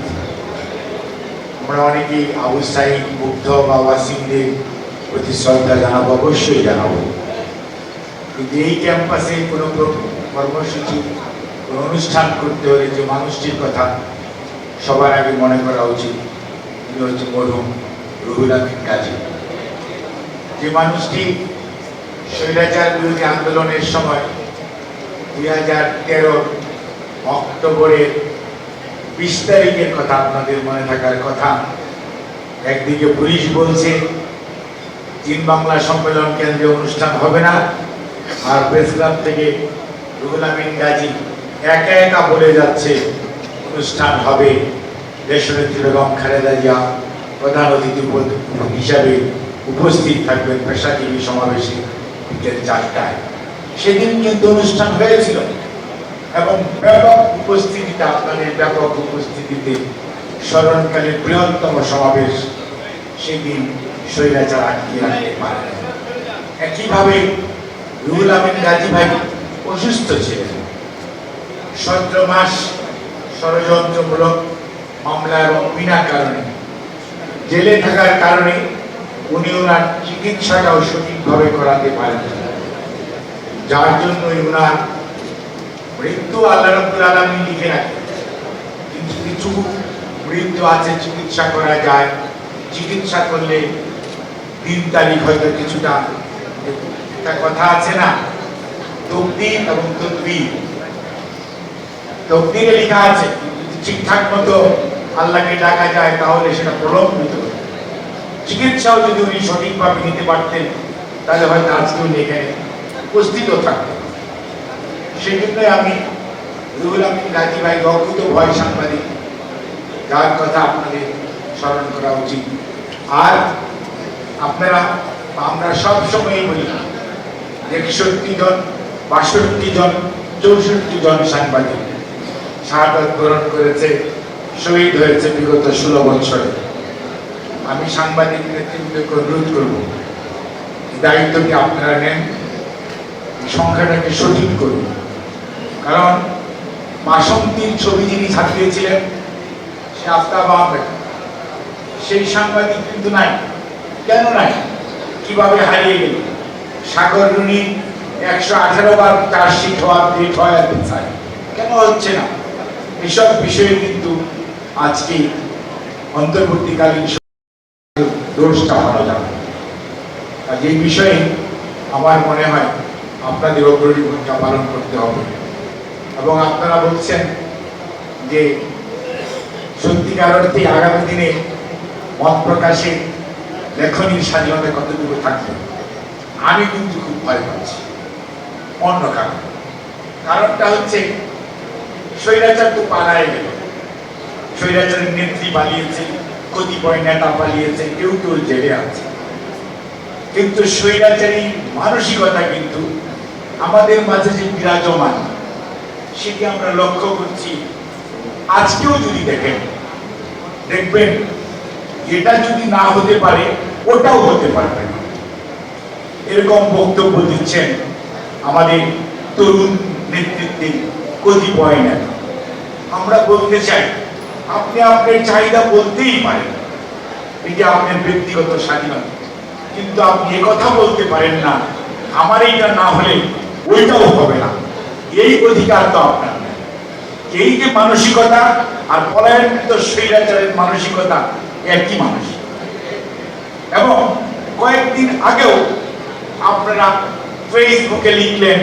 আমরা অনেকেই আবু সাঈদ, মুগ্ধ বা ওয়াসিমদের প্রতি শ্রদ্ধা জানাবো, অবশ্যই জানাবো, কিন্তু এই ক্যাম্পাসে কোনো কর্মসূচি, কোনো অনুষ্ঠান করতে হলে যে মানুষটির কথা সবার আগে মনে করা উচিত, তিনি হচ্ছে মরহুম রুহুল আমিন গাজী। যে মানুষটি স্বৈরাচার বিরোধী আন্দোলনের সময় 2013 অক্টোবরের 20 তারিখের কথা আপনাদের মনে থাকার কথা, একদিকে পুলিশ বলছে চীন বাংলা সম্মেলন কেন্দ্রে অনুষ্ঠান হবে না, আর প্রেস ক্লাব থেকে রুহুল আমিন গাজী একা একা বলে যাচ্ছে অনুষ্ঠান হবে, দেশনেত্রী বেগম খালেদা জিয়া প্রধান অতিথি হিসাবে উপস্থিত থাকবেন পেশাজীবী সমাবেশে বিকেল 4টায়। সেদিন কিন্তু অনুষ্ঠান হয়েছিল এবং ব্যাপক উপস্থিতিতে, আপনাদের ব্যাপক উপস্থিতিতে স্মরণকালের বৃহত্তম সমাবেশ সেদিন স্বৈরাচার আটকিয়ে রাখতে পারে। একইভাবে রুহুল আমিন গাজী ভাই অসুস্থ ছিলেন, 17 মাস ষড়যন্ত্রমূলক মামলা এবং বিনা কারণে জেলে থাকার কারণে উনি ওনার চিকিৎসাটাও সঠিকভাবে করাতে পারেন, যার জন্য ওনার মৃত্যু আল্লাহ রাব্বুল আলামিন লিখে রাখেন। কিন্তু কিছু মৃত্যু আছে চিকিৎসা করা যায়, চিকিৎসা করলে দিন তারিখ হয়তো কিছুটা, একটা কথা আছে না, তকদির এবং তদবির। তকদিরে লেখা আছে ঠিকঠাক মতো আল্লাহকে ডাকা যায় তাহলে সেটা প্রলম্বিত। চিকিৎসাও যদি উনি সঠিকভাবে নিতে পারতেন তাহলে হয়তো আজকেও এখানে উপস্থিত থাকতেন। সেই জন্যই আমি রুহুল আমিন গাজী ভাই অকুত ভয় সাংবাদিক, যার কথা আপনাদের স্মরণ করা উচিত। আর আপনারা, আমরা সব সময়ই বলি 61 জন, 62 জন, 64 জন সাংবাদিক শাহাদাত বরণ করেছে, শহীদ হয়েছে বিগত 16 বছরে। আমি সাংবাদিক নেতৃত্বকে অনুরোধ করব, দায়িত্বটি আপনারা নেন, সংখ্যাটাকে সঠিক করুন। কারণ বাসন্তীর ছবি যিনি ছাপিয়েছিলেন সে আফতাব আহমেদ, সেই সাংবাদিক কিন্তু নাই। কেন নাই? কিভাবে হারিয়ে গেল? সাগর রুনি 118 বার চার্জশিট হওয়ার ডেট হয় চাই, কেন হচ্ছে না? এসব বিষয়ে কিন্তু আজকে অন্তর্বর্তীকালীন দোষটা ভালো যাবে। আর এই বিষয়ে আমার মনে হয় আপনাদের অগ্রণী ভূমিকা পালন করতে হবে। এবং আপনারা বলছেন যে সত্যিকার অর্থে আগামী দিনে মত প্রকাশে লেখনীর স্বাধীনতা কতটুকু থাকবে। আমি কিন্তু খুব ভয় পাচ্ছি অন্য কারণটা হচ্ছে স্বৈরাচার তো পালায় গেল, স্বৈরাচারের নেত্রী পালিয়েছে, কতিপয় নেতা পালিয়েছে, কেউ কেউ জেলে আছে। কিন্তু স্বৈরাচারী মানসিকতা কিন্তু আমাদের মাঝে যে বিরাজমান সেটি আমরা লক্ষ্য করছি। আজকেও যদি দেখবেন এটা যদি না হতে পারে ওটাও হতে পারবে না, এরকম বক্তব্য দিচ্ছেন আমাদের তরুণ নেতৃত্বে কতিপয় নেতা। আমরা বলতে চাই, আপনি আপনার চাহিদা বলতেই পারেন, এটা আপনার ব্যক্তিগত স্বাধীনতা, কিন্তু আপনি একথা বলতে পারেন না আমার এইটা না হলে ওইটাও হবে না। এই অধিকার তো আপনার নেই। এই যে মানসিকতা আর পলায়নকৃত স্বৈরাচারের মানসিকতা একই মানুষ। এবং কয়েকদিন আগেও আপনারা ফেসবুকে লিখলেন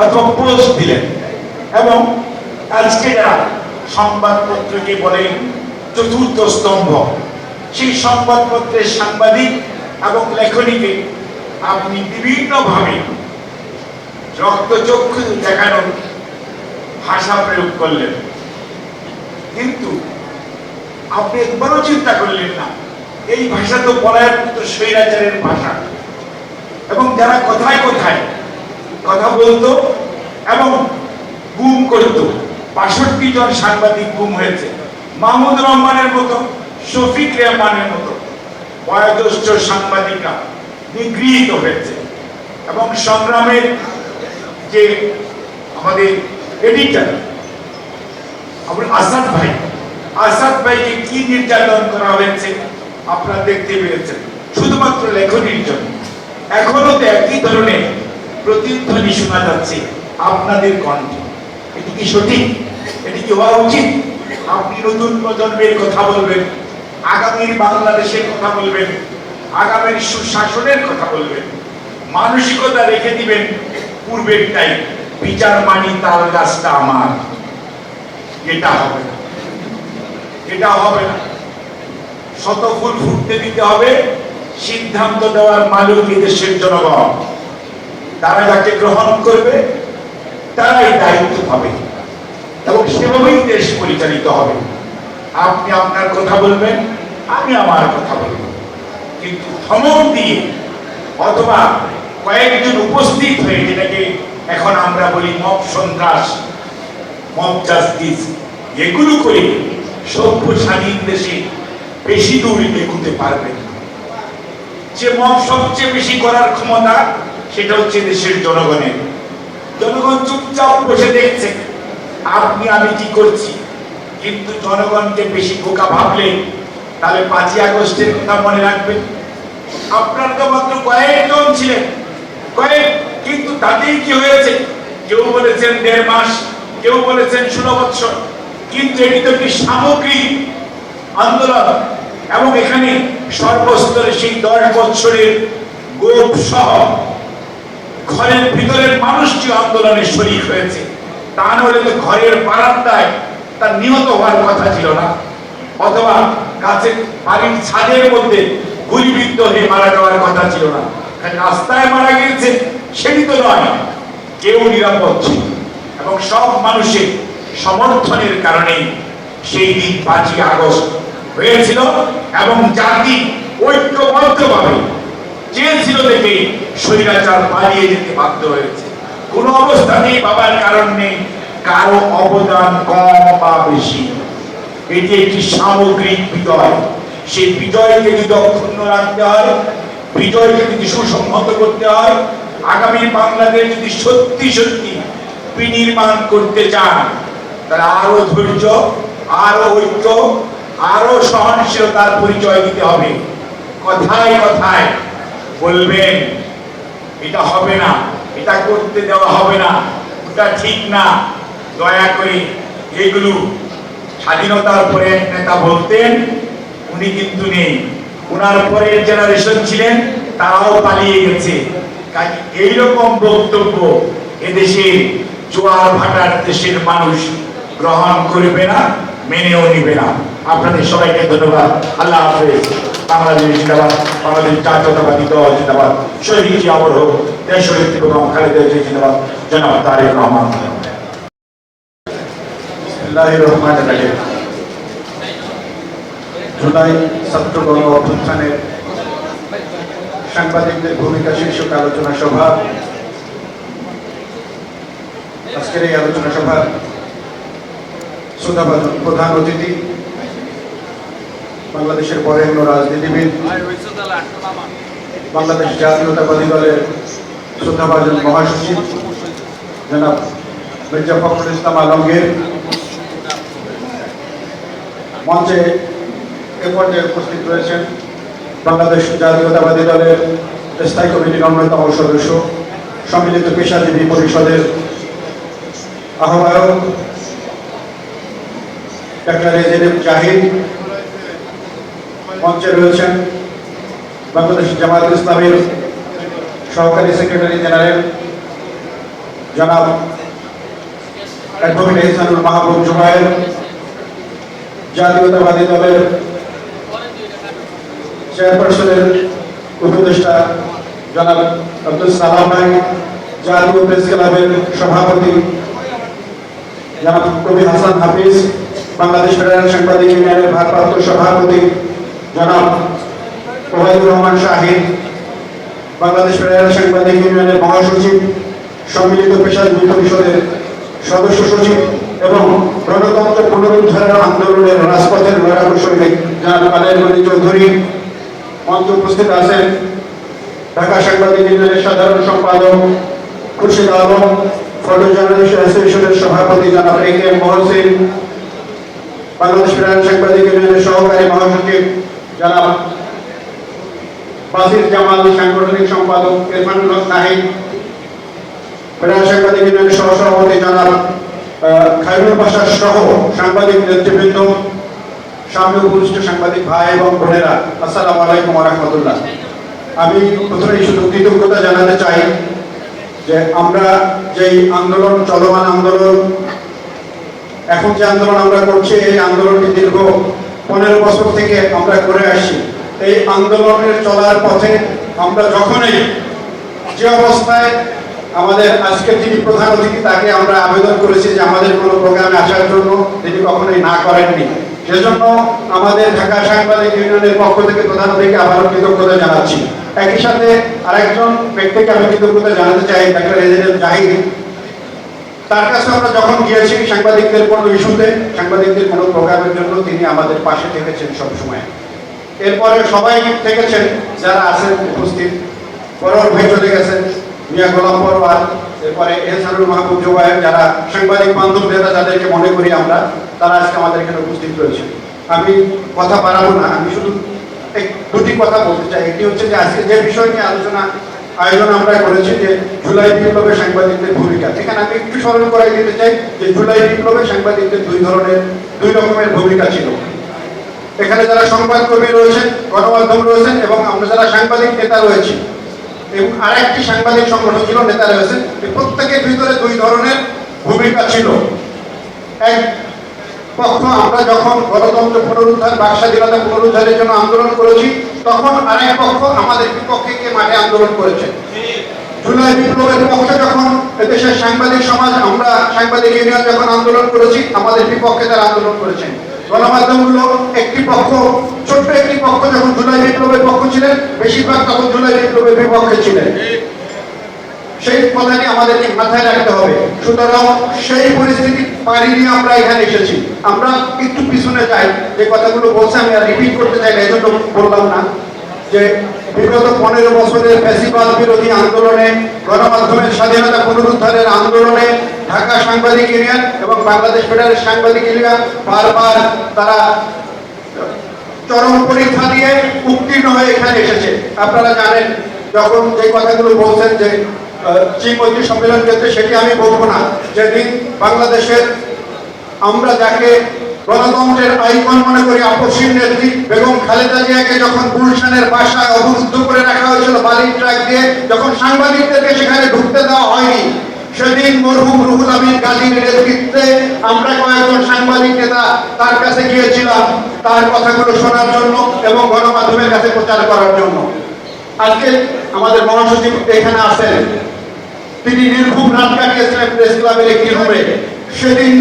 অথবা পোস্ট দিলেন, এবং আজকে যারা সংবাদপত্রকে বলেন চতুর্থ স্তম্ভ, সেই সংবাদপত্রের সাংবাদিক এবং লেখনীকে আপনি বিভিন্নভাবে রক্তচক্ষু দেখানোর ভাষা প্রয়োগ করলেন, কিন্তু আপনি একবারও চিন্তা করলেন না এই ভাষা তো পলায়নকৃত স্বৈরাচারের ভাষা। এবং যারা কথায় কথায় কথা বলতো এবং গুম করত, 62 জন সাংবাদিক গুম হয়েছে। মাহমুদ রহমানের মতো, শফিক রেহমানের মতো বয়োজ্যেষ্ঠ সাংবাদিকরা নিগৃহীত হয়েছে। এবং সংগ্রামের যে আমাদের এডিটর আসাদ ভাইকে কি নির্যাতন করা হয়েছে আপনারা দেখতে পেয়েছেন, শুধুমাত্র লেখনীর জন্য। এখনো তো একই ধরনের প্রতিধ্বনি শোনা যাচ্ছে আপনাদের কণ্ঠে। এটি কি সঠিক? এটি কি হওয়া উচিত? আপনি নতুন প্রজন্মের কথা বলবেন, আগামীর বাংলাদেশের কথা বলবেন, আগামীর সুশাসনের কথা বলবেন, মানসিকতা রেখে দিবেন পূর্বেরটাই, বিচার মানি তাল গাছটা আমার। এটা হবে না, এটা হবে না। শত ফুল ফুটতে দিতে হবে, সিদ্ধান্ত দেওয়ার মালিক এই দেশের জনগণ। তারা যাকে গ্রহণ করবে তারাই দায়িত্ব পাবে এবং সেভাবেই দেশ পরিচালিত হবে। আপনি আপনার কথা বলবেন, আমি আমার কথা বলবো, কিন্তু ধমক দিয়ে অথবা কয়েকজন উপস্থিত হয়ে, যেটাকে এখন আমরা বলি মব সন্ত্রাস, মব জাস্টিস, এগুলো করে সভ্য স্বাধীন দেশে বেশি দূর এগোতে পারবেন না। যে মত সবচেয়ে বেশি করার ক্ষমতা সেটা হচ্ছে দেশের জনগণের। জনগণ চুপচাপ বসে দেখছে আপনি আমি কি করছি, কিন্তু জনগণকে বেশি বোকা ভাবলে তাহলে 5ই আগস্টের কথা মনে রাখবেন। আপনার তো মাত্র কয়েকজন ছিলেন, কিন্তু তাতেই কি হয়েছে? কেউ বলেছেন 1.5 মাস, কেউ বলেছেন 16 বছর, কিন্তু এটি তো একটি সামগ্রিক আন্দোলন এবং এখানে সর্বস্তরে সেই 10 বছরের গোপ সহ ঘরের ভিতরের মানুষটি আন্দোলনে শরীক হয়েছে। তা নাহলে তো ঘরের বারান্দায় তার নিহত হওয়ার কথা ছিল না, অথবা গাছের বাড়ির ছাদের মধ্যে গুলিবিদ্ধ হয়ে মারা যাওয়ার কথা ছিল না। রাস্তায় মারা গিয়েছে সেটি তো নয়, কেউ নিরাপদ ছিল এবং সব মানুষের সমর্থনের কারণে সেই দিন 5ই আগস্ট হয়েছিল এবং জাতি ঐক্যবদ্ধভাবে চেয়েছিল দেখে স্বৈরাচার পালিয়ে যেতে বাধ্য হয়েছে। কোন অবস্থাতেই বাবার কারণ নেই, কারো অবদান কম বা বেশি। এটি একটি সামগ্রিক বিজয়। সেই বিজয়কে যদি অক্ষুণ্ণ রাখতে হয়, বিজয়কে যদি সুসংহত করতে হয়, আগামী বাংলাদেশ যদি সত্যি সত্যি বিনির্মাণ করতে চান, তাহলে আরো ধৈর্য, আরো ঐক্য, আরো সহনশীলতার পরিচয় দিতে হবে। কথায় কথায় বলবেন এটা হবে না, এটা করতে দেওয়া হবে না, ওটা ঠিক না, দয়া করে এগুলো স্বাধীনতার পরে এক নেতা বলতেন, উনি কিন্তু নেই, ওনার পরের জেনারেশন ছিলেন, তারাও পালিয়ে গেছে। এইরকম বক্তব্য এদেশের জোয়ার ভাটার দেশের মানুষ গ্রহণ করবে না, মেনেও নিবে না। আপনাদের সবাইকে ধন্যবাদ। আল্লাহ হাফেজ। বাংলাদেশ জিন্দাবাদ, বাংলাদেশ জাতীয়তাবাদী দল জিন্দাবাদ, শহীদ জিয়া অমর হোক, দেশনেত্রী বেগম খালেদা জিয়া জিন্দাবাদ, জনাব তারেক রহমান। বিসমিল্লাহির রহমানির রহিম। জুলাই ছাত্র গণ অভ্যুত্থানের সাংবাদিকদের ভূমিকা শীর্ষক আলোচনা সভা। আজকের এই আলোচনা সভার শ্রদ্ধাভাজন প্রধান অতিথি, বাংলাদেশের বরেণ্য রাজনীতিবিদ, বাংলাদেশ জাতীয়তাবাদী দলের শ্রদ্ধাভাজন মহাসচিব জনাব মির্জা ফখরুল ইসলাম আলমগীর, মঞ্চে এ পর্যায়ে উপস্থিত রয়েছেন বাংলাদেশ জাতীয়তাবাদী দলের স্থায়ী কমিটির অন্যতম সদস্য, সম্মিলিত পেশাজীবী পরিষদের আহ্বায়ক ডাক্তার এজেড জাহিদ। মঞ্চে রয়েছেন বাংলাদেশ জামায়াত ইসলামীর সহকারী সেক্রেটারি জেনারেল জনাব অ্যাডভোকেট ইহসানুল মাহবুব জুবায়ের, জাতীয়তাবাদী দলের চেয়ারপারসনের উপদেষ্টা জনাব আব্দুল সালাম ভাই, জাতীয় প্রেস ক্লাবের সভাপতি জনাব কবি হাসান হাফিজ, বাংলাদেশ ফেডারেল সাংবাদিক ইউনিয়নের ভারপ্রাপ্ত সভাপতি জনাব ওবায়দুর রহমান শাহিদ, বাংলাদেশ ফেডারেল সাংবাদিক ইউনিয়নের মহাসচিব, সম্মিলিত পেশাজীবী পরিষদের সদস্য সচিব এবং গণতন্ত্র পুনরুদ্ধারের আন্দোলনের রাজপথের লড়াকু সৈনিক জনাব কাদের গনি চৌধুরী। মঞ্চে উপস্থিত আছেন ঢাকা সাংবাদিক ইউনিয়নের সাধারণ সম্পাদক খুরশিদ আলম, ফটো জার্নালিস্ট অ্যাসোসিয়েশনের সভাপতি জনাব এ.কে.এম. মহসিন, বাংলাদেশ ফেডারেল সাংবাদিক ইউনিয়নের সহকারী মহাসচিব জনাব বাসির জামাল, সাংগঠনিক সম্পাদক ইরফানুল হক নাহিদ, ফেডারেল সাংবাদিক ইউনিয়নের সহসভাপতি জনাব খায়রুল বাশার সহ সাংবাদিক নেতৃবৃন্দ, সামনে উপস্থিত সাংবাদিক ভাই এবং বোনেরা, আসসালামু আলাইকুম ওয়া রাহমাতুল্লাহ। আমি প্রথমে শুধু কৃতজ্ঞতা জানাতে চাই যে আমরা যেই আন্দোলন, চলমান আন্দোলন, এখন যে আন্দোলন আমরা করছি, এই আন্দোলনটি দীর্ঘ 15 বছর থেকে আমরা করে আসছি। এই আন্দোলনের চলার পথে আমরা যখনই যে অবস্থায় আমাদের আজকে যিনি প্রধান অতিথি তাকে আমরা আবেদন করেছি যে আমাদের কোনো প্রোগ্রামে আসার জন্য, তিনি কখনোই না করেননি। সেজন্য আমাদের ঢাকা সাংবাদিক ইউনিয়নের পক্ষ থেকে প্রধান অতিথিকে আবারও কৃতজ্ঞতা জানাচ্ছি। একই সাথে আরেকজন ব্যক্তিকে আমি কৃতজ্ঞতা জানাতে চাই, ডাক্তার এজেড জাহিদ। তার কাছে আমরা যখন গিয়েছি সাংবাদিকদের কোনো ইস্যুতে, সাংবাদিকদের কোনো প্রোগ্রামের জন্য তিনি আমাদের পাশে থেকেছেন সবসময়। এরপরে সবাই থেকেছেন যারা আছেন উপস্থিত। পরোয়ার ভাই চলে গেছেন, মিয়া গোলাম পরোয়ার, এরপরে এহসানুল মাহবুব জোবায়ের, যারা সাংবাদিক বান্ধব নেতা যাদেরকে মনে করি আমরা, তারা আজকে আমাদের এখানে উপস্থিত রয়েছেন। আমি কথা বাড়াবো না, আমি শুধু দুটি কথা বলতে চাই। একটি হচ্ছে যে আজকে যে বিষয় নিয়ে আয়োজন আমরা করেছি, যে জুলাই বিপ্লবে সাংবাদিকদের ভূমিকা। এখানে আমি একটু স্মরণ করাই দিতে চাই যে জুলাই বিপ্লবে সাংবাদিকদের দুই রকমের ভূমিকা ছিল। এখানে যারা সংবাদকর্মী রয়েছেন, গণমাধ্যম রয়েছেন, এবং আমরা যারা সাংবাদিক নেতা রয়েছি, এবং আরেকটি সাংবাদিক সংগঠন ছিল, নেতা রয়েছেন। প্রত্যেকের ভিতরে দুই ধরনের ভূমিকা ছিল। এক পক্ষ আমরা যখন গণতন্ত্র পুনরুদ্ধার, বাক স্বাধীনতা পুনরুদ্ধারের জন্য আন্দোলন করেছি, তখন আরেক পক্ষ আমাদের বিপক্ষে গিয়ে মাঠে আন্দোলন করেছে। জুলাই বিপ্লবের পক্ষে যখন এদেশের সাংবাদিক সমাজ, আমরা সাংবাদিক ইউনিয়ন যখন আন্দোলন করেছি, আমাদের বিপক্ষে তারা আন্দোলন করেছেন। গণমাধ্যমগুলো একটি পক্ষ, ছোট্ট একটি পক্ষ যখন জুলাই বিপ্লবের পক্ষ ছিলেন, বেশিরভাগ তখন জুলাই বিপ্লবের বিপক্ষে ছিলেন। সেই কথাটি আমাদেরকে মাথায় রাখতে হবে। সুতরাং সেই পরিস্থিতি পাড়ি দিয়ে আমরা এখানে এসেছি। আমরা একটু পিছনে যাই, যে কথাগুলো বলছে আমি আর রিপিট করতে চাই না, এই জন্য বললাম না। যে বিগত 15 বছরের ফ্যাসিবাদ বিরোধী আন্দোলনে, গণমাধ্যমের স্বাধীনতা পুনরুদ্ধারের আন্দোলনে ঢাকা সাংবাদিক ইউনিয়ন এবং বাংলাদেশ ফেডারেল সাংবাদিক ইউনিয়ন বারবার তারা চরম পরীক্ষা দিয়ে উত্তীর্ণ হয়ে এখানে এসেছে। আপনারা জানেন, যখন যে কথাগুলো বলছেন যে চীন মৈত্রী সম্মেলন ক্ষেত্রে, সেটি আমি বলবো না। যেদিন বাংলাদেশের আমরা যাকে গণতন্ত্রের আইকন মনে করি, আপসীর নেত্রী বেগম খালেদা জিয়াকে যখন গুলশানের বাসায় অবরুদ্ধ করে রাখা হয়েছিল বালির ট্রাক দিয়ে, যখন সাংবাদিকদেরকে সেখানে ঢুকতে দেওয়া হয়নি, সেদিন মরহুম রুহুল আমিন গাজীর নেতৃত্বে আমরা কয়েকজন সাংবাদিক নেতা তার কাছে গিয়েছিলাম, তার কথাগুলো শোনার জন্য এবং গণমাধ্যমের কাছে প্রচার করার জন্য। আজকে আমাদের মহাসচিব এখানে আছেন, তিনি নির্ঘুম রাত কাটিয়েছিলেন প্রেস ক্লাবের একটি রুমে। সেদিন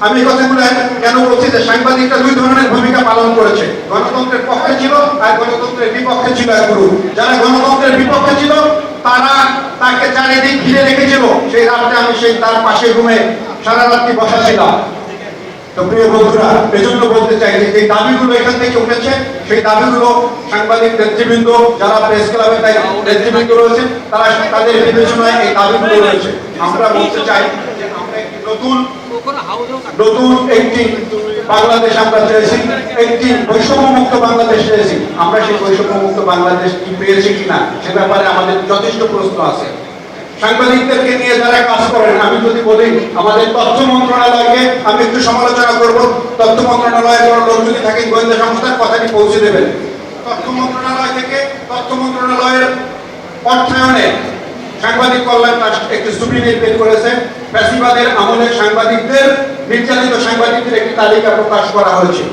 আমি কথাগুলো কেন বলছি, যে সাংবাদিকরা দুই ধরনের ভূমিকা পালন করেছে। গণতন্ত্রের পক্ষে ছিল আর গণতন্ত্রের বিপক্ষে ছিল এক গ্রুপ। যারা গণতন্ত্রের বিপক্ষে ছিল তারা তাকে চারিদিক ঘিরে রেখেছিল। সেই রাতে আমি সেই তার পাশের রুমে সারা রাত্রি বসা ছিলাম। তো প্রিয় বন্ধুরা, এজন্য বলতে চাই যে এই দাবিগুলো এখান থেকে উঠেছে, সেই দাবিগুলো সাংবাদিক নেতৃবৃন্দ, যারা প্রেস ক্লাবের নেতৃবৃন্দ রয়েছেন, তারা তাদের বিবেচনায় এই দাবিগুলো রয়েছে। আমরা বলতে চাই যে আমরা একটি নতুন একটি বাংলাদেশ আমরা চেয়েছি, একটি বৈষম্যমুক্ত বাংলাদেশ চেয়েছি। আমরা সেই বৈষম্যমুক্ত বাংলাদেশ কি পেয়েছি কিনা সে ব্যাপারে আমাদের যথেষ্ট প্রশ্ন আছে। সাংবাদিকদেরকে নিয়ে যারা কাজ করেন, আমি যদি বলি আমাদের তথ্য মন্ত্রণালয়কে আমি একটু সমালোচনা করব। তথ্য মন্ত্রণালয়ের কোনো লোক যদি থাকেন, গোয়েন্দা সংস্থার কথাটি পৌঁছে দেবেন। তথ্য মন্ত্রণালয় থেকে তথ্য মন্ত্রণালয়ের অর্থায়নে সাংবাদিক কল্যাণ ট্রাস্ট একটি সুপ্রিমেট বের করেছে। ফ্যাসিবাদের আমলে সাংবাদিকদের, নির্যাতিত সাংবাদিকদের একটি তালিকা প্রকাশ করা হয়েছে।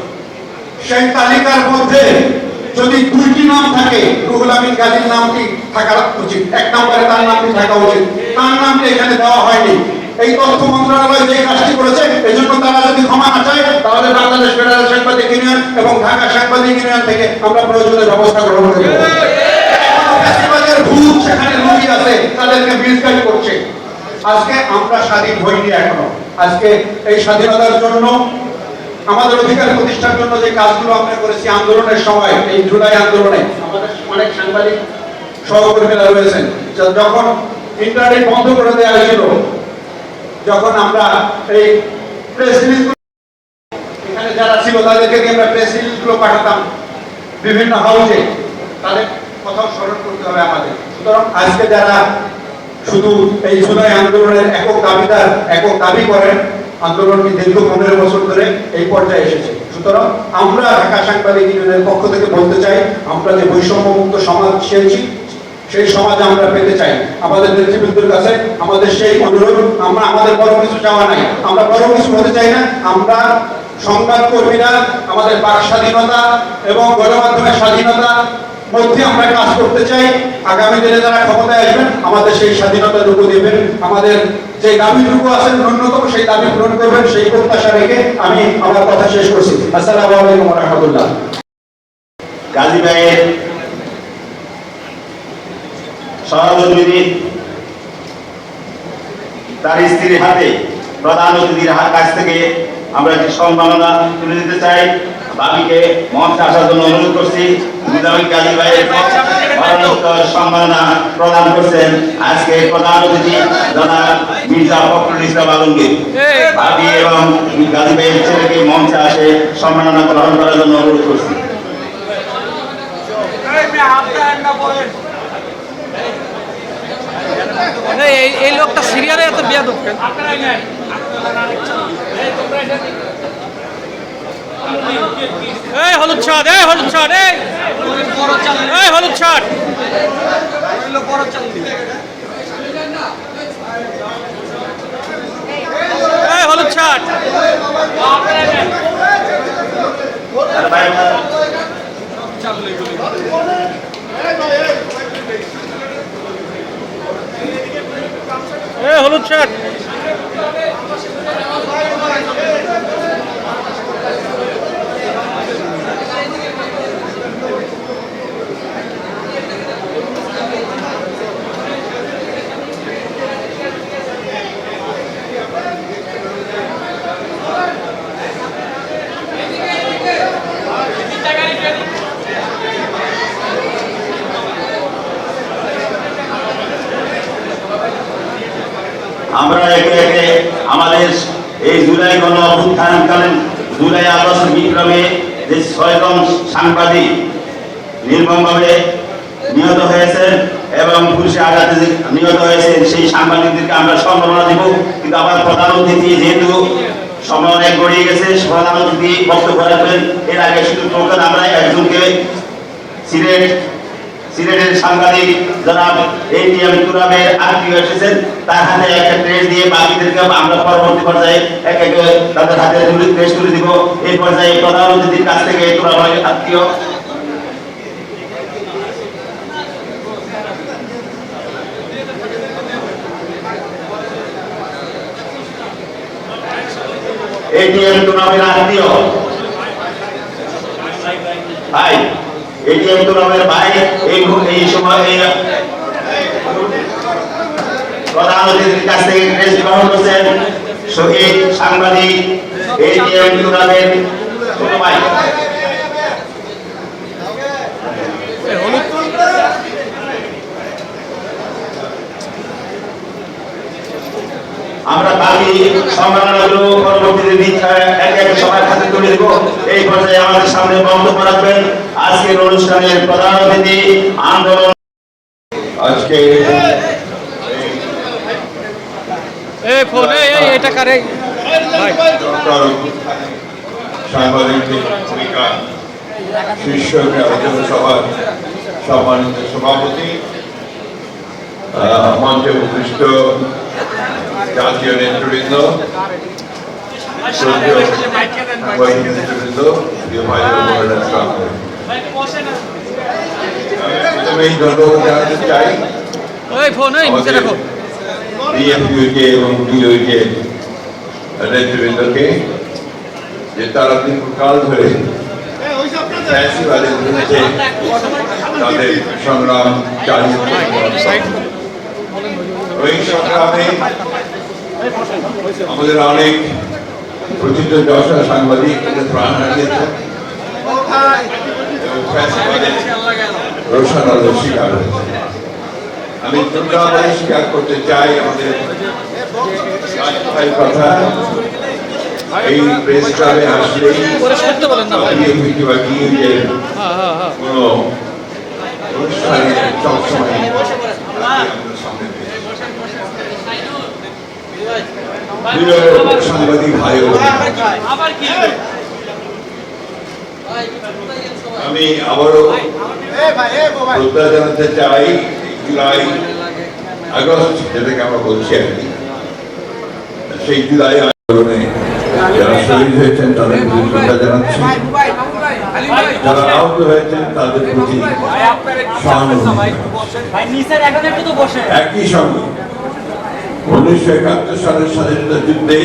সেই তালিকার মধ্যে যদি 2টি নাম থাকে, রুহুল আমিন গাজীর নামটি থাকা উচিত, 1 নম্বরে তার নামটি থাকা উচিত। তার নামটি এখানে দেওয়া হয়নি। এই তথ্য মন্ত্রণালয় যে কাজটি করেছে, এজন্য তারা যদি ক্ষমা না চায়, তাহলে বাংলাদেশ ফেডারেল সাংবাদিক ইউনিয়ন এবং ঢাকা সাংবাদিক ইউনিয়ন থেকে আমরা প্রয়োজনীয় ব্যবস্থা গ্রহণ করব। ফ্যাসিবাদের ভূত সেখানে লুকিয়ে আছে, তাদেরকে মিসগাইড করছে। আজকে আমরা স্বাধীন হইনি এখনো। আজকে এই স্বাধীনতার জন্য, আমাদের অধিকার প্রতিষ্ঠার জন্য যে কাজগুলো আমরা করেছি আন্দোলনের সময়, এই জুলাই আন্দোলনে আমাদের অনেক সাংবাদিক সহকর্মীরা রয়েছেন। যখন ইন্টারনেট বন্ধ করে দেওয়া হয়েছিল, যখন আমরা এই প্রেস রিলিজগুলো, এখানে যারা ছিল তাদেরকে নিয়ে আমরা প্রেস রিলিজগুলো পাঠাতাম বিভিন্ন হাউসে, তাদের কথাও স্মরণ করতে হবে আমাদের। সুতরাং আজকে যারা শুধু এই জুলাই আন্দোলনের একক দাবিদার, একক দাবি করেন, আন্দোলনটি দীর্ঘ 15 বছর ধরে এই পর্যায়ে এসেছে। সুতরাং আমরা ঢাকা সাংবাদিক ইউনিয়নের পক্ষ থেকে বলতে চাই, আমরা যে বৈষম্যমুক্ত সমাজ চেয়েছি, সেই সমাজ আমরা পেতে চাই। আমাদের নেতৃবৃন্দের কাছে আমাদের সেই অনুরোধ, আমরা আমাদের বড় কিছু চাওয়া নাই, আমরা বড় কিছু হতে চাই না। আমরা সংবাদকর্মীরা আমাদের বাক স্বাধীনতা এবং গণমাধ্যমের স্বাধীনতা মধ্যে আমরা কাজ করতে চাই। আগামী দিনে যারা ক্ষমতায় আসবেন, আমাদের সেই স্বাধীনতাটুকু দেবেন, আমাদের যে দাবিটুকু আছে ন্যূনতম সেই দাবি পূরণ করবেন, সেই প্রত্যাশা রেখে আমি আমার কথা শেষ করছি। আসসালামু আলাইকুম ওয়া রাহমাতুল্লাহ। গাজী ভাইয়ের সহযোগী তার স্ত্রীর হাতে প্রধান অতিথির কাছ থেকে আমরা একটি সম্মাননা তুলে দিতে চাই। বাবিকে মঞ্চে আসার জন্য অনুরোধ করছি। গাজী ভাইয়ের মরণোত্তর সম্মাননা প্রদান করছেন আজকে প্রধান অতিথি জনাব মির্জা ফখরুল ইসলাম আলমগীর। বাবি এবং গাজী ভাইয়ের ছেলেকে মঞ্চে আসে সম্মাননা গ্রহণ করার জন্য অনুরোধ করছি। এই লোকটা সিরিয়ালে এত বিয়া দোকান এই হলুদ শার্ট এই হলুদ শার্ট এই হলুদ শার্ট এই হলুদ শার্ট এই হলুদ শার্ট আমরা একে একে আমাদের এই জুলাই গণ অভ্যুত্থানকালীন জুলাই আগস্ট বিপ্লবে যে 6 জন সাংবাদিক নির্মমভাবে নিহত হয়েছেন এবং পুলিশের আঘাতে নিহত হয়েছেন সেই সাংবাদিকদেরকে আমরা সম্মাননা দিব। কিন্তু আমার প্রধান অতিথি যেহেতু সময় অনেক গড়িয়ে গেছে, প্রধান অতিথি বক্তব্য রাখবেন। এর আগে শুধু টোকেন আমরা একজনকে সিলেটের সাংবাদিক জনাব এটিএম তুরাবের আত্মীয় এসেছেন, তার হাতে একটা প্রেস দিয়ে বাকিদেরকে আমরা পরবর্তী পর্যায়ে এক এক তাদের হাতে প্রেস তুলে দিব। এই পর্যায়ে প্রধান অতিথির কাছ থেকে তুরাবের আত্মীয় এটিএম তুরাবের আত্মীয় ভাই এটিএম তুরাবের ভাই এই সময় প্রধান অতিথির কাছ থেকে প্রেস গ্রহণ করছেন শহীদ সাংবাদিক এটিএম তুরাবের ছোট ভাই। আমরা বাকি সম্মাননাগুলো পরবর্তীতে এক এক সবার হাতে তুলে দেব। এই পর্যায়ে আমাদের সামনে বক্তব্য রাখবেন আজকের অনুষ্ঠানের প্রধান অতিথি আন্দোলন আজকে এটা কারে সাংবাদিকদের ভূমিকা শীর্ষক আলোচনা সভার সম্মানিত সভাপতি, মঞ্চে উপস্থিত জাতীয় নেতৃবৃন্দ, নেতৃবৃন্দ, প্রথমেই ধন্যবাদ জানাতে চাই বিএনপিকে এবং ডিওকে নেতৃবৃন্দকে যে তারা দীর্ঘকাল ধরে ফ্যাসিবাদের বিরুদ্ধে তাদের সংগ্রাম চালিয়ে ওই সংগ্রামে আমাদের অনেক প্রচিত যশা সাংবাদিক প্রাণ হারিয়েছে এবং ফ্যাসিবাদের রোষানলের শিকার হয়েছে। আমি দুর্গাবাড়ি স্বীকার করতে চাই আমাদের কথা, এই প্রেস ক্লাবে আসলেই কোন অনুষ্ঠানে সবসময় সাংবাদিক ভাই, আমি আবারও শ্রদ্ধা জানাতে চাই জুলাই আগস্ট যেটাকে আমরা বলছি আর কি, সেই জুলাই আন্দোলনে যারা শহীদ হয়েছেন তাদের প্রতি শ্রদ্ধা জানাচ্ছি, যারা আহত হয়েছেন তাদের প্রতি একই সঙ্গে 1971 সালের স্বাধীনতা যুদ্ধে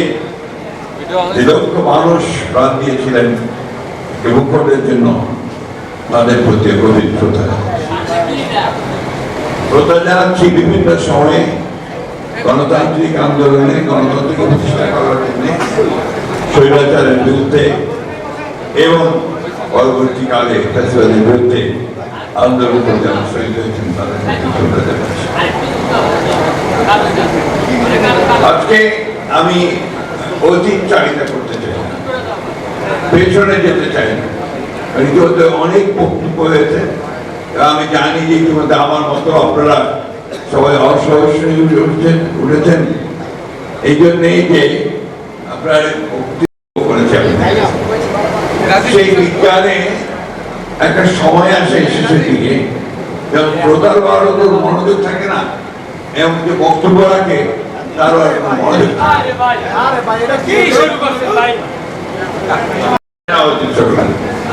যে লক্ষ মানুষ প্রাণ দিয়েছিলেন ভূখণ্ডের জন্য তাদের প্রতি গভীর শ্রদ্ধা জানাচ্ছি। বিভিন্ন সময়ে গণতান্ত্রিক আন্দোলনে গণতন্ত্রকে প্রতিষ্ঠা করার জন্য স্বৈরাচারের বিরুদ্ধে এবং পরবর্তীকালে ফ্যাসিবাদের বিরুদ্ধে আন্দোলন করে যারা শহীদ হয়েছেন তাদের আজকে আমি অতীত চালিতা করতে চাই না, পেছনে যেতে চাই না। ইতিমধ্যে অনেক বক্তব্য হয়েছে, আমি জানি যে ইতিমধ্যে আমার মতো আপনারা সবাই অসহসনী উঠেছেন, এই জন্যই যে আপনার বক্তব্য করেছেন। সেই বিজ্ঞানে একটা সময় আসে শেষের দিকে যখন প্রতার বারো মনোযোগ থাকে না, এমন যে বক্তব্য রাখে তারও একটা মনোযোগ থাকে।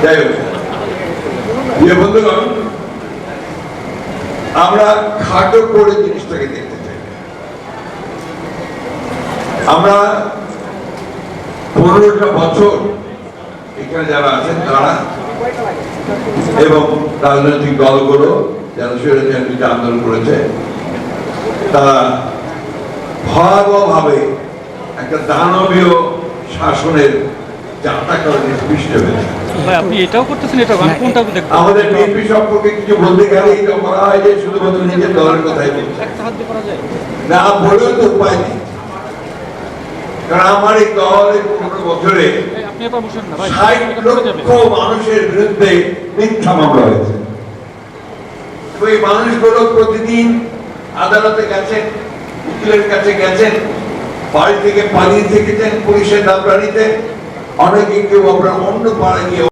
যাই হোক, বন্ধুগণ, আমরা খাটো করে জিনিসটাকে দেখতে চাই। আমরা 15টা বছর এখানে যারা আছেন তারা এবং রাজনৈতিক দলগুলো যারা স্বৈরাচার বিরুদ্ধে আন্দোলন করেছে তারা ভয়াবহভাবে একটা দানবীয় শাসনের যাত্রা করে নিষ্পৃষ্ট হয়েছে। আপনি এটাও করতেছেন, এটা কোনটা দেখবেন? আমাদের বিএনপি সম্পর্কে কিছু বলতে গেলে এটা বলা হয় যে শুধুমাত্র নিজের দলের কথাই বলছে, না বলেও তো উপায় নেই। কারণ আমার এই দলের 15 বছরে 60 লক্ষ মানুষের বিরুদ্ধে মিথ্যা মামলা হয়েছে। ওই মানুষগুলো প্রতিদিন আদালতে গেছেন, উকিলের কাছে গেছেন, বাড়ি থেকে পালিয়ে থেকেছেন পুলিশের দাবরানিতে, অনেকে কেউ আপনার অন্য পাড়া গিয়ে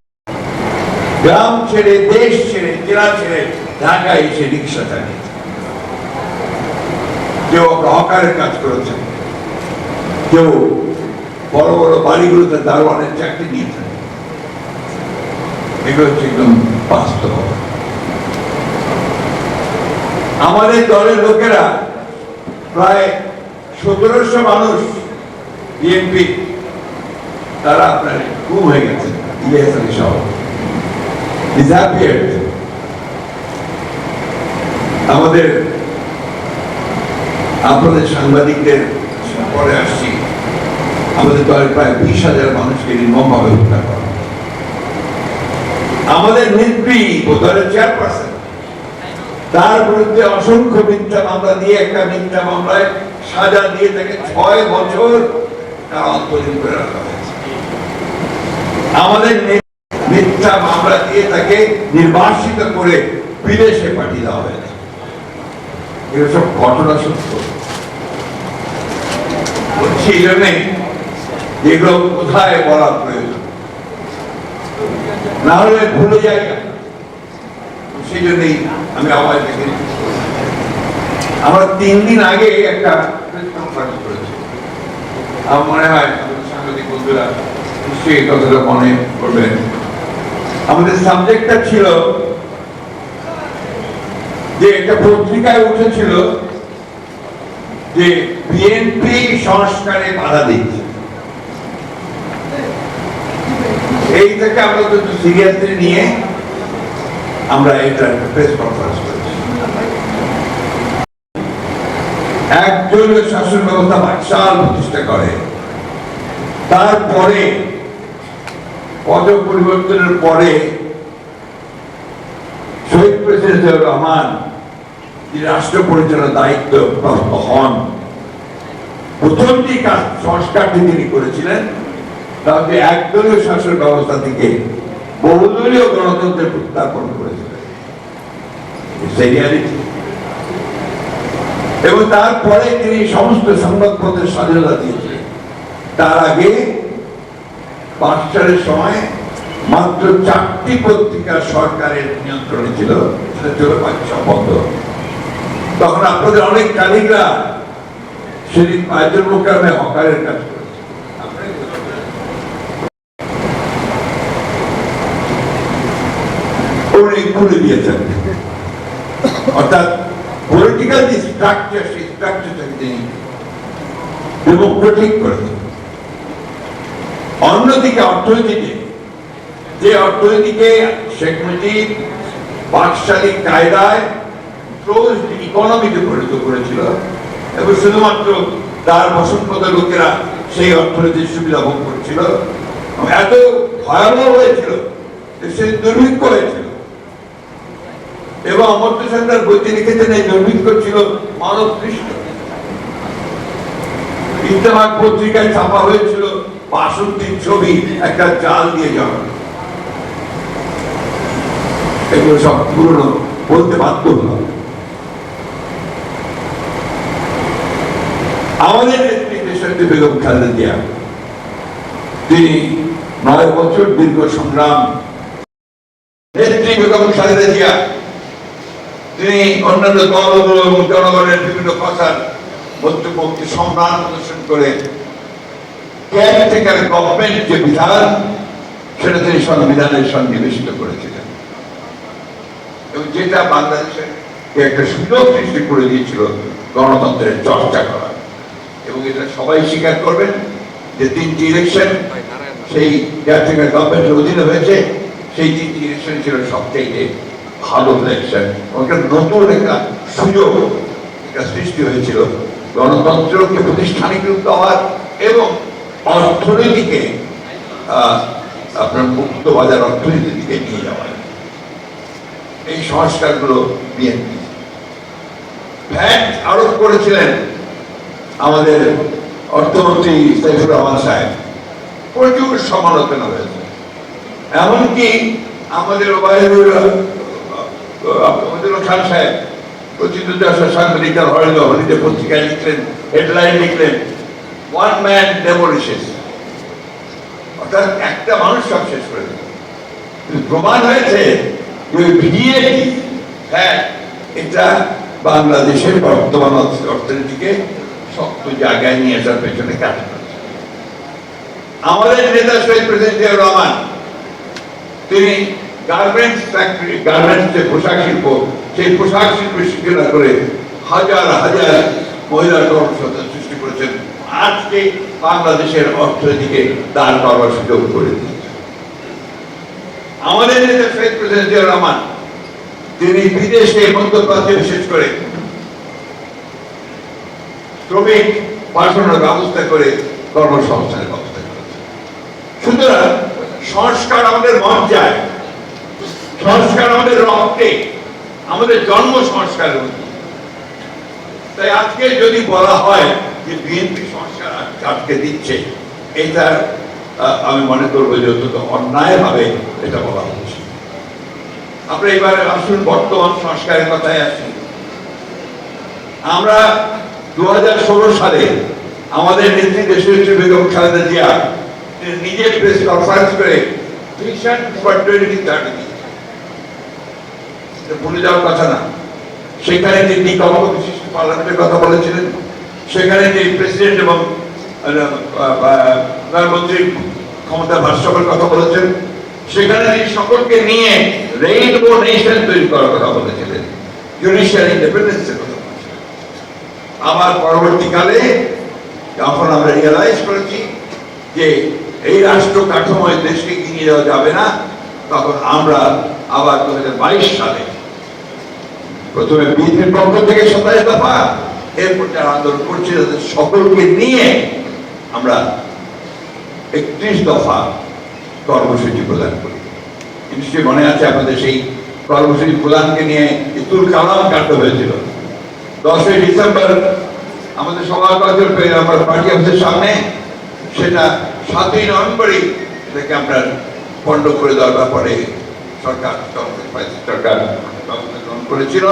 গ্রাম ছেড়ে, দেশ ছেড়ে, জেলা ছেড়ে ঢাকায় এসে রিক্সা চালিয়েছে। কেউ আপনার হকারের কাজ করেছেন, কেউ বড় বড় বাড়িগুলোতে দারোয়ানের চাকরি নিয়েছেন। এগুলো হচ্ছে একদম বাস্তব। আমাদের দলের লোকেরা প্রায় 1700 মানুষ বিএনপি তারা আপনার গুম হয়ে গেছে, ইলিয়াস সহ ডিসঅ্যাপিয়ার্ড। আমাদের আপনাদের সাংবাদিকদের পরে আসছি, আমাদের দলের প্রায় 20,000 মানুষকে নির্মমভাবে হত্যা করা। আমাদের নেত্রী দলের চেয়ারপারসন, তার বিরুদ্ধে অসংখ্য মিথ্যা মামলা দিয়ে একটা মিথ্যা মামলায় সাজা দিয়ে তাকে 6 বছর তার অন্তরীণ করে রাখা হয়েছে। আমাদের মিথ্যা মামলা দিয়ে তাকে নির্বাসিত করে বিদেশে পাঠিয়ে দেওয়া হয়েছে। এগুলো সব ঘটনা সত্য। বলছি এই জন্যে যেগুলো কোথায় বলা প্রয়োজন, না হলে ভুলে যাই না। সেই জন্যই আমি আবার দেখে আমরা 3 দিন আগে একটা কনফারেন্স করেছি। আমার মনে হয় সাংবাদিক বন্ধুরা নিশ্চয়ই এই কথাটা মনে করবেন। আমাদের সাবজেক্টটা ছিল যে একটা পত্রিকায় উঠেছিল যে বিএনপি সংস্কারে বাধা দিচ্ছে। এই থেকে আমরা তো সিরিয়াসলি নিয়ে আমরা এটা প্রেস কনফারেন্স করেছি। একজন শাসন ব্যবস্থা বাকশাল প্রতিষ্ঠা করে, তারপরে পদ পরিবর্তনের পরে শহীদ প্রেসিডেন্ট জিয়াউর রহমান যে রাষ্ট্র পরিচালনার দায়িত্ব প্রাপ্ত হন, প্রথম যে কাজ সংস্কারটি তিনি করেছিলেন তাকে একদলীয় শাসন ব্যবস্থা থেকে বহুদলীয় গণতন্ত্রে প্রত্যার্পণ করেছিলেন। এবং তারপরে তিনি সমস্ত সংবাদপত্রের স্বাধীনতা দিয়েছিলেন। তার আগে 5 সালের সময় মাত্র 4টি পত্রিকা সরকারের নিয়ন্ত্রণে ছিল, সেটা ছিল বন্ধ। তখন আপনাদের অনেক কালিকরা সেদিন পায়তুল মোকাররমে হকারের কাজ করেছে, উনি খুলে দিয়েছেন। অর্থাৎ পলিটিক্যাল যে স্ট্রাকচার, সেই স্ট্রাকচারটাকে তিনি ডেমোক্রেটিক করেছেন। অন্যদিকে অর্থনীতিতে, যে অর্থনীতিকে শেখ মুজিব বাকশালী কায়দায় ক্লোজড ইকোনমিতে পরিণত করেছিল, এবং শুধুমাত্র তার বসন্তপদ লোকেরা সেই অর্থনৈতিক সুবিধা ভোগ করছিল। এত ভয়াবহ হয়েছিল যে সেই দুর্ভিক্ষ হয়েছিল, এবং অমর্ত্য সেন তার বইতে লিখেছেন এই দুর্ভিক্ষ ছিল মানব সৃষ্ট। ইত্তেফাক পত্রিকায় ছাপা হয়েছিল ৬২ ছবি একটা জাল দিয়ে যাওয়া। এগুলো সব পুরনো বলতে বাধ্য হলাম। আমাদের নেত্রী দেশনেত্রী বেগম খালেদা জিয়া, তিনি ৯ বছর দীর্ঘ সংগ্রাম। নেত্রী বেগম খালেদা জিয়া তিনি অন্যান্য দলগুলো এবং জনগণের বিভিন্ন কথার মধ্যপক্ষে সম্মান প্রদর্শন করে কেয়ারটেকার গভর্নমেন্ট যে বিধান, সেটা তিনি সংবিধানের সন্নিবেশিত করেছিলেন, এবং যেটা বাংলাদেশের একটা সুযোগ সৃষ্টি করে দিয়েছিল গণতন্ত্রের চর্চা করা। এবং এটা সবাই স্বীকার করবেন যে 3টি ইলেকশন সেই কেয়ারটেকার গভর্নমেন্টের অধীনে হয়েছে, সেই 3টি ইলেকশন ছিল সবচেয়ে ভালো ইলেকশন। ওটা নতুন একটা সুযোগ একটা সৃষ্টি হয়েছিল গণতন্ত্রকে প্রতিষ্ঠানিক রূপ দেওয়ার এবং অর্থনীতিকে আপনার মুক্ত বাজার অর্থনীতির দিকে নিয়ে যাওয়ার। এই সংস্কারগুলো বিএনপি ভ্যাট আরোপ করেছিলেন আমাদের অর্থমন্ত্রী সাইফুর রহমান সাহেব, প্রচুর সমালোচনা হয়েছে। এমনকি আমাদের ওবায়দুল খান সাহেব প্রতিদ্বন্দ্বী সাংবাদিক হলিডে পত্রিকায় লিখলেন, হেডলাইন লিখলেন, ওয়ান ম্যান ডেমোলিশেস, অর্থাৎ একটা মানুষ সব শেষ করে দিল। প্রমাণ হয়েছে যে ভিএটি এটা বাংলাদেশের বর্তমান অর্থনীতিকে শক্ত জায়গায় নিয়ে আসার পেছনে কাজ করেছে। আমাদের নেতা শহীদ প্রেসিডেন্ট জিয়াউর রহমান, তিনি গার্মেন্টস ফ্যাক্টরি, গার্মেন্টস যে পোশাক শিল্প, সেই পোশাক শিল্পের শিক্ষা করে হাজার হাজার মহিলার কর্মসংস্থান সৃষ্টি করেছেন। আজকে বাংলাদেশের অর্থনীতিকে দাঁড় করার সুযোগ করে দিয়েছে। আমাদের নেতা শহীদ প্রেসিডেন্ট জিয়াউর রহমান, তিনি বিদেশে মধ্যপ্রাচ্যে বিশেষ করে শ্রমিক পাঠানোর ব্যবস্থা করে কর্মসংস্থানের ব্যবস্থা করেছে। সুতরাং সংস্কার আমাদের মজ্জায়, সংস্কার আমাদের রক্তে, আমাদের জন্ম সংস্কার। তাই আজকে যদি বলা হয় যে বিএনপি সংস্কার আটকে দিচ্ছে, এটা আমি মনে করবো যে অত্যন্ত অন্যায় ভাবে এটা বলা হচ্ছে। আমরা এবারে আসুন বর্তমান সংস্কারের কথায় আসি। আমরা 2016 সালে আমাদের নেত্রী দেশনেত্রী বেগম খালেদা জিয়া নিজে প্রেস কনফারেন্স করে ভিশন ফর 2030 ভুলে যাওয়ার কথা না। সেখানে তিনি বিশিষ্ট পার্লামেন্টের কথা বলেছিলেন, সেখানে যে প্রেসিডেন্ট এবং প্রধানমন্ত্রীর ক্ষমতা ভারসাম্যের কথা বলেছেন, সেখানে তিনি সকলকে নিয়ে রেইনবো নেশন তৈরি করার কথা বলেছিলেন, জুডিশিয়াল ইন্ডিপেন্ডেন্সের কথা বলেছিলেন। আবার পরবর্তীকালে যখন আমরা রিয়েলাইজ করেছি যে এই রাষ্ট্র কাঠামোয় দেশকে এগিয়ে যাওয়া যাবে না, তখন আমরা আবার 2022 সালে প্রথমে বিএনপির পক্ষ থেকে 27 দফা, এরপর যারা আন্দোলন করছে তাদের সকলকে নিয়ে আমরা 31 দফা কর্মসূচি প্রদান করি। নিশ্চয়ই মনে আছে আপনাদের সেই কর্মসূচি প্রদানকে নিয়ে ইতুল কালাম কাণ্ড হয়েছিল। 10ই ডিসেম্বর আমাদের সভাপতির আমার পার্টি অফিসের সামনে, সেটা 7ই নভেম্বরই এটাকে আমরা পণ্ড করে দেওয়ার ব্যাপারে সরকার গ্রহণ করেছিল,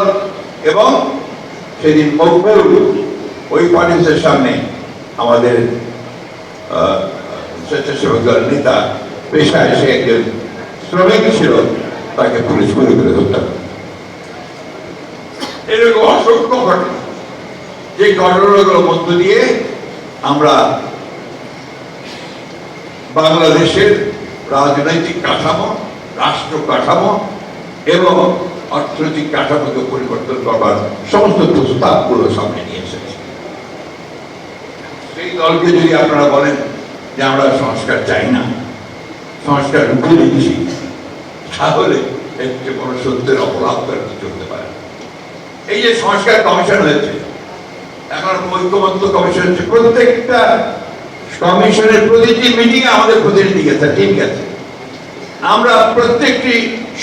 এবং সেদিন মকবুল ওই পার্টি অফিসের সামনে আমাদের স্বেচ্ছাসেবক দলের নেতা, পেশায় সে একজন শ্রমিক ছিল, তাকে পুলিশ গুলি করে হত্যা করে। এরকম অসংখ্য ঘটনা, যে ঘটনাগুলোর মধ্য দিয়ে আমরা বাংলাদেশের রাজনৈতিক কাঠামো, রাষ্ট্র কাঠামো এবং অর্থনৈতিক কাঠামোকে পরিবর্তন করবার সমস্ত প্রস্তাবগুলো সামনে নিয়ে এসেছি। সেই দলকে যদি আপনারা বলেন যে আমরা সংস্কার চাই না, সংস্কার রুখে দিচ্ছি, তাহলে একটি বড় সত্যের অপরাধ আর কিছু হতে পারে। এই যে সংস্কার কমিশন হয়েছে, এখন ঐক্যমত্য কমিশন হচ্ছে প্রত্যেকটা কমিশনের প্রতিটি মিটিং আমাদের প্রতিনিধি গেছে, টিম গেছে। আমরা প্রত্যেকটি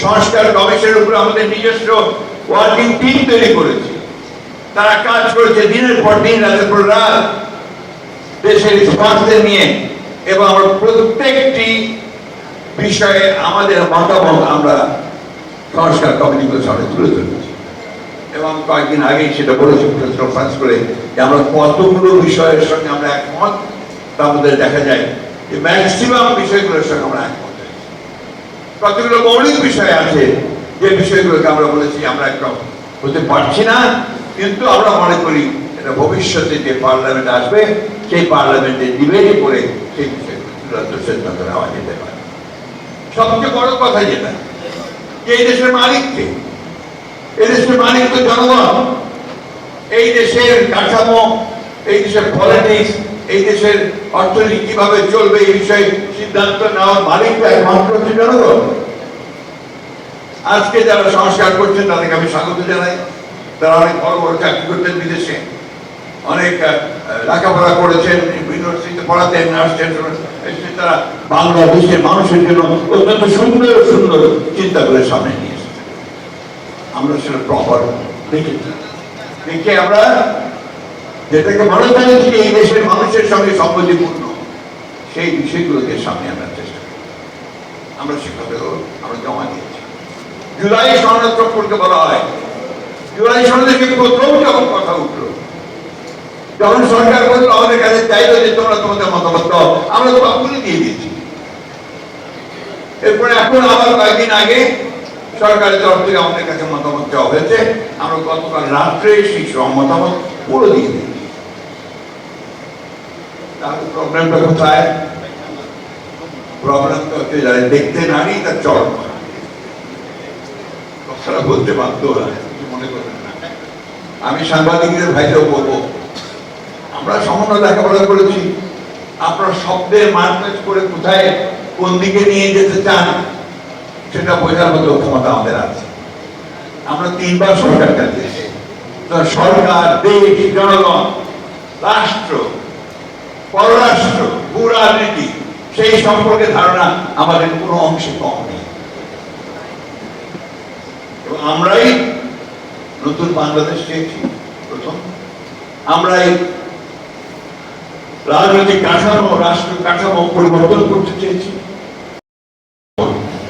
সংস্কার কমিশনের উপর আমাদের নিজস্ব ওয়ার্কিং টিম তৈরি করেছি। তারা কাজ করেছে দিনের পর দিন, রাতের পর রাত, দেশের স্বার্থে নিয়ে, এবং আমরা প্রত্যেকটি বিষয়ে আমাদের মতামত আমরা সংস্কার কমিটিগুলোর সামনে তুলে ধরেছি। এবং কয়েকদিন আগেই সেটা বলেছি প্রেস কনফারেন্স করে যে আমরা কতগুলো বিষয়ের সঙ্গে আমরা একমত, তার মধ্যে দেখা যায় যে ম্যাক্সিমাম বিষয়গুলোর সঙ্গে আমরা একমত হয়েছি। কতগুলো মৌলিক বিষয় আছে যে বিষয়গুলোকে আমরা বলেছি আমরা একমত হতে পারছি না, কিন্তু আমরা মনে করি এটা ভবিষ্যতে যে পার্লামেন্ট আসবে সেই পার্লামেন্টে ডিবেট করে সেই বিষয়গুলো চূড়ান্ত সিদ্ধান্ত নেওয়া যেতে পারে। সবচেয়ে বড় কথা যেটা, যে এই দেশের মালিককে, এই দেশের মালিক তো জনগণ। এই দেশের কাঠামো, এই দেশের পলিটিক্স, এই দেশের অর্থনীতি কিভাবে চলবে এই বিষয়ে সিদ্ধান্ত নেওয়ার মালিক একমাত্র হচ্ছে জনগণ। আজকে যারা সংস্কার করছেন তাদেরকে আমি স্বাগত জানাই। তারা অনেক বড় বড় চাকরি করতেন বিদেশে, অনেক লেখাপড়া করেছেন, ইউনিভার্সিটিতে পড়াতেন, আসছেন, তারা বাংলাদেশের মানুষের জন্য অত্যন্ত সুন্দর সুন্দর চিন্তা করে সামনে নিয়ে এসেছেন। আমরা সেটা প্রপার দেখে আমরা যেটাকে মনে করেছি এই দেশের মানুষের সঙ্গে সম্মতিপূর্ণ, সেই বিষয়গুলোকে সামনে আনার চেষ্টা করি। আমরা সেগুলো আমরা জমা দিয়েছি। জুলাই সনদ সম্পর্কে বলা হয়, জুলাই সনদে প্রথম যখন কথা উঠলো, যখন সরকার বললো আমাদের কাছে চাইলো যে তোমরা তোমাদের মতামত দাও, আমরা তো তখনই দিয়ে দিয়েছি। এরপরে এখন আবার কয়েকদিন আগে সরকারের তরফ থেকে আমাদের কাছে মতামত চাওয়া হয়েছে, আমরা গতকাল রাত্রে সেই মতামত পুরো দিয়ে দিয়েছি। তাহলে প্রবলেমটা কোথায়? প্রবলেম তো হচ্ছে যারা দেখতে নারী তার চরম কথাটা বলতে বাধ্য হয়, মনে করবেন না। আমি সাংবাদিকদের ভাইকেও বলবো, আমরা সামান্য লেখাপড়া করেছি, আপনার শব্দের মারপ্যাচ করে কোথায় কোন দিকে নিয়ে যেতে চান সেটা বোঝার মতো ক্ষমতা আমাদের আছে। আমরা 3 বার সরকার চালিয়েছি। সরকার, দেশ, জনগণ, রাষ্ট্র, পররাষ্ট্র, ভূরাজনীতি, সেই সম্পর্কে ধারণা আমাদের কোনো অংশে কম নেই। এবং আমরাই নতুন বাংলাদেশ চেয়েছি প্রথম, আমরাই রাজনৈতিক কাঠামো, রাষ্ট্র কাঠামো পরিবর্তন করতে চেয়েছি।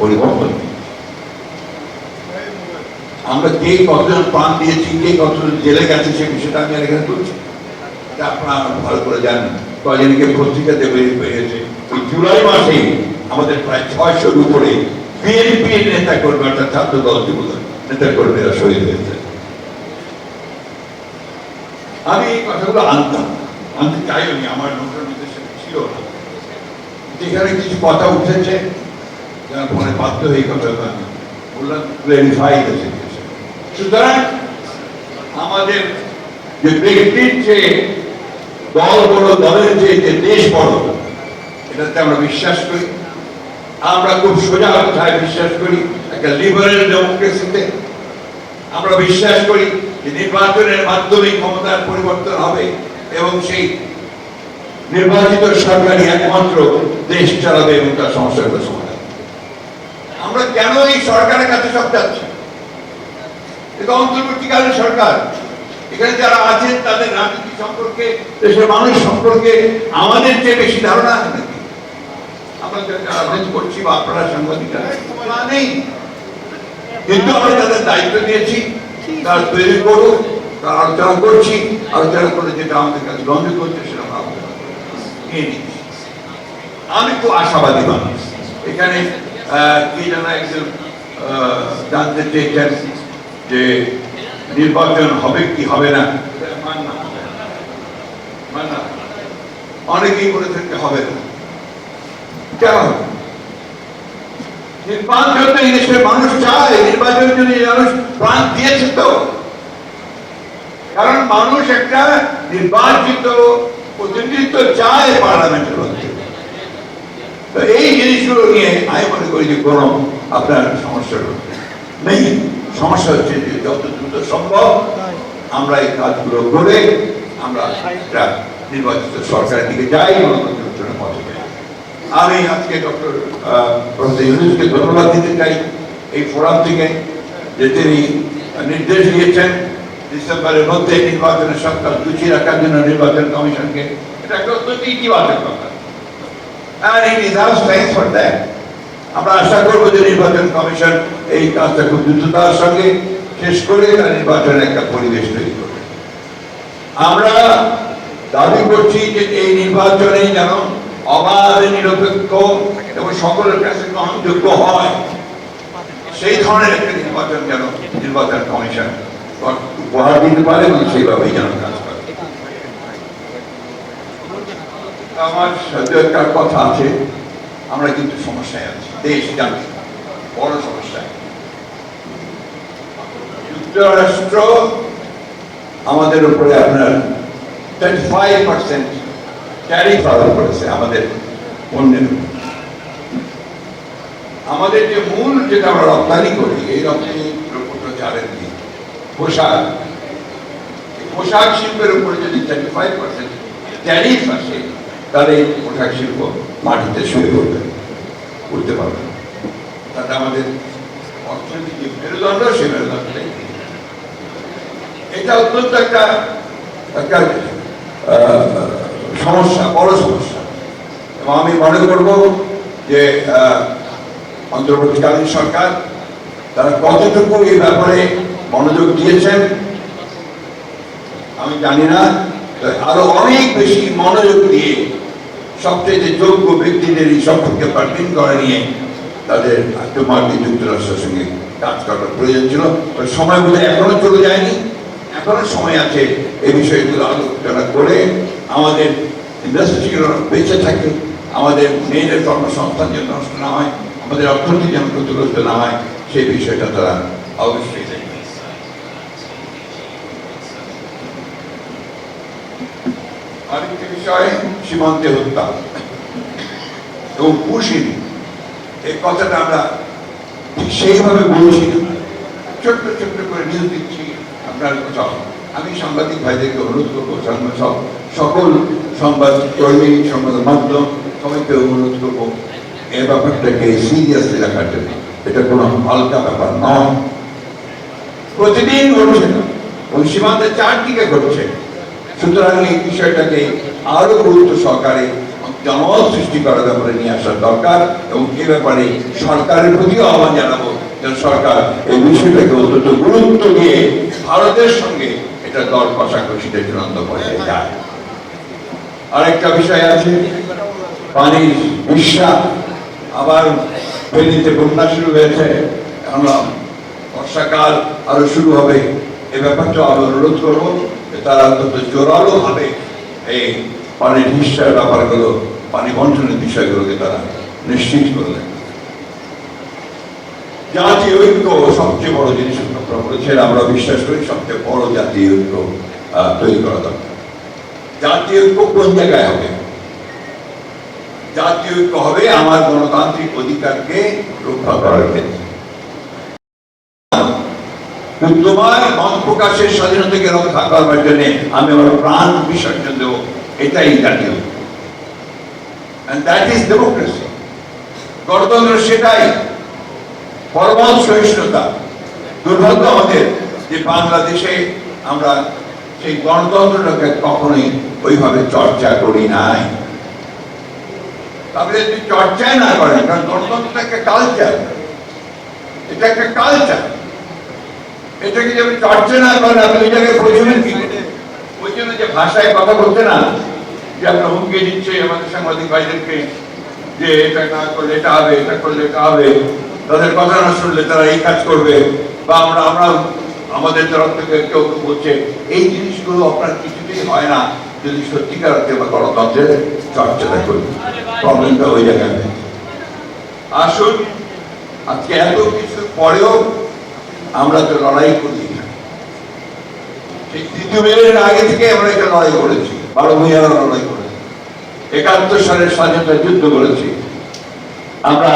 পরিবর্তন আমরা কে কতজন প্রাণ দিয়েছি, কে কতজন জেলে গেছে সে বিষয়টা আমি এখানে তুলছি। আপনারা ভালো করে জানেন, কয়েকজনকে পত্রিকাতে বেরিয়েছে ওই জুলাই মাসে আমাদের প্রায় 600-র উপরে বিএনপি নেতা কর্মী, অর্থাৎ ছাত্র দল নেতা কর্মীরা শহীদ হয়েছে। আমি এই কথাগুলো আনতে চাইনি, আমার নোটের মধ্যে সেটা ছিল না। যেখানে কিছু কথা উঠেছে যার ফলে বাধ্য হয়ে কথা বললাম, ক্লারিফাই হয়েছে। সুতরাং আমাদের যে ব্যক্তির চেয়ে দল বড়, দলের চেয়ে যে দেশ বড়, এটাতে আমরা বিশ্বাস করি। আমরা খুব সোজা কথায় বিশ্বাস করি একটা লিবারেল ডেমোক্রেসিতে। আমরা বিশ্বাস করি যে নির্বাচনের মাধ্যমে ক্ষমতার পরিবর্তন হবে এবং সেই নির্বাচিত সরকারই একমাত্র দেশ চালাবে এবং তার সমস্যাগুলো সমাধান। আমরা কেন এই সরকারের কাছে সব যাচ্ছি? এটা অন্তর্বর্তীকালীন সরকার। এখানে যারা আছেন তাদের রাজনীতি সম্পর্কে, দেশের মানুষ সম্পর্কে আমাদের চেয়ে বেশি ধারণা আছে নাকি? আমরা রাজনীতি করছি বা আপনারা সাংবাদিকরা নেই, কিন্তু আমরা তাদের দায়িত্ব দিয়েছি, তার তৈরি করুক, তার আলোচনা করছি, আলোচনা করে যেটা আমাদের কাছে গ্রহণ করছে সেটা ভাবতে নিয়ে নিচ্ছি। আমি খুব আশাবাদী মানুষ। এখানে কি যেন একজন জানতে চেয়েছেন যে নির্বাচন হবে কি হবে না, অনেকেই বলে থাকতে হবে না। কেন নির্বাচন তো এই দেশের মানুষ চায়, নির্বাচনের জন্য মানুষ প্রাণ দিয়েছে তো। কারণ মানুষ একটা নির্বাচিত প্রতিনিধিত্ব চায় পার্লামেন্টের মধ্যে। তো এই জিনিসগুলো নিয়ে আমি মনে করি যে কোনো আপনার সমস্যা নেই। সমস্যা হচ্ছে যে যত দ্রুত সম্ভব আমরা এই কাজগুলো করে আমরা একটা নির্বাচিত সরকারের দিকে যাই গণতন্ত্রের পথে। আমি আজকে ডক্টর প্রফেসর ইউনূসকে ধন্যবাদ দিতে চাই এই ফোরাম থেকে, যে তিনি নির্দেশ দিয়েছেন ডিসেম্বরের মধ্যে নির্বাচনের সরকার গুছিয়ে রাখার জন্য নির্বাচন কমিশনকে। এটা একটা অত্যন্ত ইতিবাচক কথা। And he deserves thanks for that. আমরা আশা করবো যে নির্বাচন কমিশন এই কাজটা খুব দ্রুততার সঙ্গে শেষ করে তার নির্বাচনের একটা পরিবেশ তৈরি করবে। আমরা দাবি করছি যে এই নির্বাচনে যেন অবাধ, নিরপেক্ষ এবং সকলের কাছে গ্রহণযোগ্য হয়, সেই ধরনের একটা নির্বাচন যেন নির্বাচন কমিশন উপহার দিতে পারে এবং সেইভাবেই যেন কাজ করে। আমার সাথে একটা কথা আছে, আমরা কিন্তু সমস্যায় আছি, দেশ জাতি বড় সমস্যায়। যুক্তরাষ্ট্র আমাদের উপরে আপনার 35% ট্যারিফ আরোপ করেছে আমাদের পণ্যের। আমাদের যে মূল যেটা আমরা রপ্তানি করি, এই রপ্তানি জানেন কি, পোশাক শিল্পের উপরে যদি 35% ট্যারিফ আসে, তাহলে এই পোশাক শিল্প মাটিতে শুয়ে পড়বে, উঠতে পারবে না। তাতে আমাদের অর্থনৈতিক যে মেরুদণ্ড, সেই মেরুদণ্ডটাই এটা অত্যন্ত একটা সমস্যা, বড় সমস্যা। এবং আমি মনে করব যে অন্তর্বর্তীকালীন সরকার তারা কতটুকু এই ব্যাপারে মনোযোগ দিয়েছেন আমি জানি না, আরো অনেক বেশি মনোযোগ দিয়ে সবচেয়ে যোগ্য ব্যক্তিদের এই সম্পর্কে পার্টিন করে নিয়ে তাদের মার্কিন যুক্তরাষ্ট্রের সঙ্গে কাজ করার প্রয়োজন ছিল। সময় বলে এখনো চলে যায়নি, এখনো সময় আছে এই বিষয়গুলো আলোচনা করে আমাদের ইন্ডাস্ট্রিগুলো বেঁচে থাকে, আমাদের মেয়েদের কর্মসংস্থান যেন নষ্ট না হয়, আমাদের অর্থনীতি যেন ক্ষতিগ্রস্ত না হয়, সেই বিষয়টা তারা অবশ্যই দেখবে। আরেকটি বিষয় সীমান্তে হত্যা এবং পুশিং, এই কথাটা আমরা ঠিক সেইভাবে বলছি না, ছোট্ট ছোট্ট করে নিউজ দিচ্ছি। আপনার আমি সাংবাদিক ভাইদেরকে অনুরোধ করবো, সকল সংবাদ কর্মী, সংবাদ মাধ্যম সবাইকে অনুরোধ করবো এই ব্যাপারটাকে সিরিয়াসলি রাখার জন্য। এটা কোনো হালকা ব্যাপার নয়, প্রতিদিন ঘটছে না, ওই সীমান্তে চারদিকে ঘটছে। সুতরাং এই বিষয়টাকে আরো গুরুত্ব সহকারে জনমত সৃষ্টি করার ব্যাপারে নিয়ে আসার দরকার, এবং এ ব্যাপারে সরকারের প্রতিও আহ্বান জানাবো যেন সরকার এই বিষয়টাকে অত্যন্ত গুরুত্ব দিয়ে ভারতের সঙ্গে এটা দর কষাকষিতে চূড়ান্ত পর্যায়ে যায়। আরেকটা বিষয় আছে পানির বিস্বা, আবার ফেনীতে বন্যা শুরু হয়েছে, আমরা বর্ষাকাল আরো শুরু হবে, এ ব্যাপারটা আমি অনুরোধ করবো তারা অন্তত জোরালো ভাবে এই পানির হিস্যার ব্যাপারগুলো, পানি বন্টনের বিষয়গুলোকে তারা নিশ্চিত করলেন। জাতীয় ঐক্য সবচেয়ে বড় জিনিস আপনারা বলেছেন, আমরা বিশ্বাস করি সবচেয়ে বড় জাতীয় ঐক্য তৈরি করা দরকার। জাতীয় ঐক্য কোন জায়গায় হবে? জাতীয় ঐক্য হবে আমার গণতান্ত্রিক অধিকারকে রক্ষা করার ক্ষেত্রে। তোমার মত প্রকাশের স্বাধীনতাকে রক্ষা করবার জন্য আমি আমার প্রাণ বিসর্জন দেব, এটাই জাতীয় ঐক্য। And that is democracy. গণতন্ত্র সেটাই, পরমাণু সহিষ্ণুতা। দুর্ভাগ্য আমাদের যে বাংলাদেশে আমরা সেই গণতন্ত্রটাকে কখনোই ওইভাবে চর্চা করি নাই। তাহলে যদি চর্চাই না করেন, কারণ গণতন্ত্রটা একটা কালচার, এটা একটা কালচার, এটাকে যদি চর্চা না করেন আপনি ওই জায়গায় পৌঁছবেন কি করে? ওই জন্য যে ভাষায় কথা বলছে না, যে আপনার হুমকি দিচ্ছে আমাদের সাংবাদিক ভাইদেরকে যে এটা না করলে এটা হবে, এটা করলে এটা হবে, তাদের কথা না শুনলে তারা এই কাজ করবে, বা আমরা আমাদের তরফ থেকে কেউ কেউ বলছে, এই জিনিসগুলো আপনার কিছুতেই হয় না যদি সত্যিকার অর্থে বা গণতন্ত্রের চর্চাটা করি। প্রবলেমটা ওই জায়গায়। আসুন আজকে এত কিছু পরেও আমরা তো লড়াই করি, তৃতীয় মেয়ের আগে থেকে আমরা একটা লড়াই করেছি, 12 ভূঁইয়ারা লড়াই করেছি, 71 সালের স্বাধীনতা যুদ্ধ করেছি, আমরা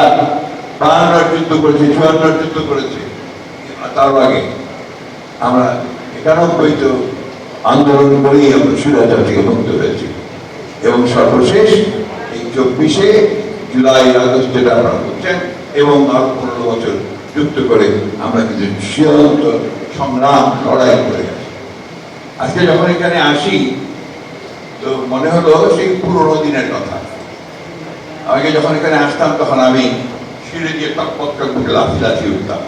52 যুদ্ধ করেছি, 54 যুদ্ধ করেছি, তার আগে আমরা 91 তো আন্দোলন করেই আমরা স্বৈরাচার থেকে মুক্ত হয়েছি। এবং সর্বশেষ এই 24শে জুলাই আগস্ট যেটা আপনারা করছেন এবং আর 15 বছর যুক্ত করে আমরা কিন্তু চিরন্তন সংগ্রাম লড়াই করে গেছি। আজকে যখন এখানে আসি তো মনে হলো সেই পুরোনো দিনের কথা। আগে যখন এখানে আসতাম তখন আমি সিঁড়ি দিয়ে টকপক করে লাফি উঠতাম।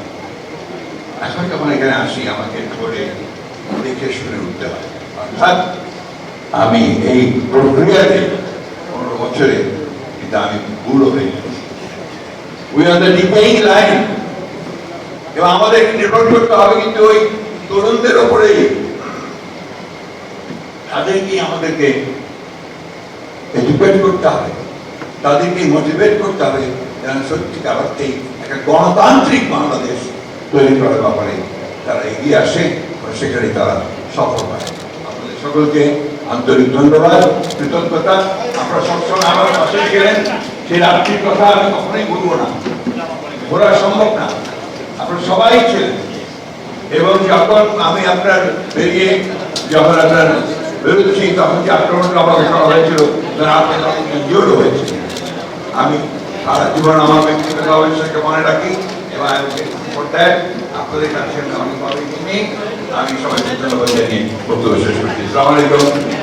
এখন যখন এখানে আসি আমাকে ধরে দেখে শুনে উঠতে হয়। অর্থাৎ আমি এই প্রক্রিয়াতে 15 বছরে কিন্তু আমি বুড়ো হয়ে গেছি। We are the decaying line. এবং আমাদের নির্ভর করতে হবে কিন্তু ওই তরুণদের ওপরেই। তাদেরকেই আমাদেরকে এডুকেট করতে হবে, তাদেরকে মোটিভেট করতে হবে যেন সত্যিকার অর্থেই একটা গণতান্ত্রিক বাংলাদেশ তৈরি করার ব্যাপারে তারা এগিয়ে আসে এবং সেখানে তারা সফল হয়। আপনাদের সকলকে আন্তরিক ধন্যবাদ, কৃতজ্ঞতা। আপনারা সবসময় আমার পাশে ছিলেন। সেই রাত্রির কথা আমি কখনোই বলবো না, ঘোরা সম্ভব না। আপনারা সবাই ছিলেন। এবং যখন আমি আপনার বেরিয়ে যখন আপনার বেরোচ্ছি তখন যে আক্রমণটা আমাকে করা হয়েছিল তখন আপনার অনেকজন জোরও হয়েছে। আমি সারা জীবন আমার ব্যক্তিগত অবশ্যকে মনে রাখি এবং আপনাদের কাছে আমি অনেকভাবে নিয়ে আমি সবাইকে ধন্যবাদ জানিয়ে বক্তব্য শেষ করছি। আসসালামু আলাইকুম।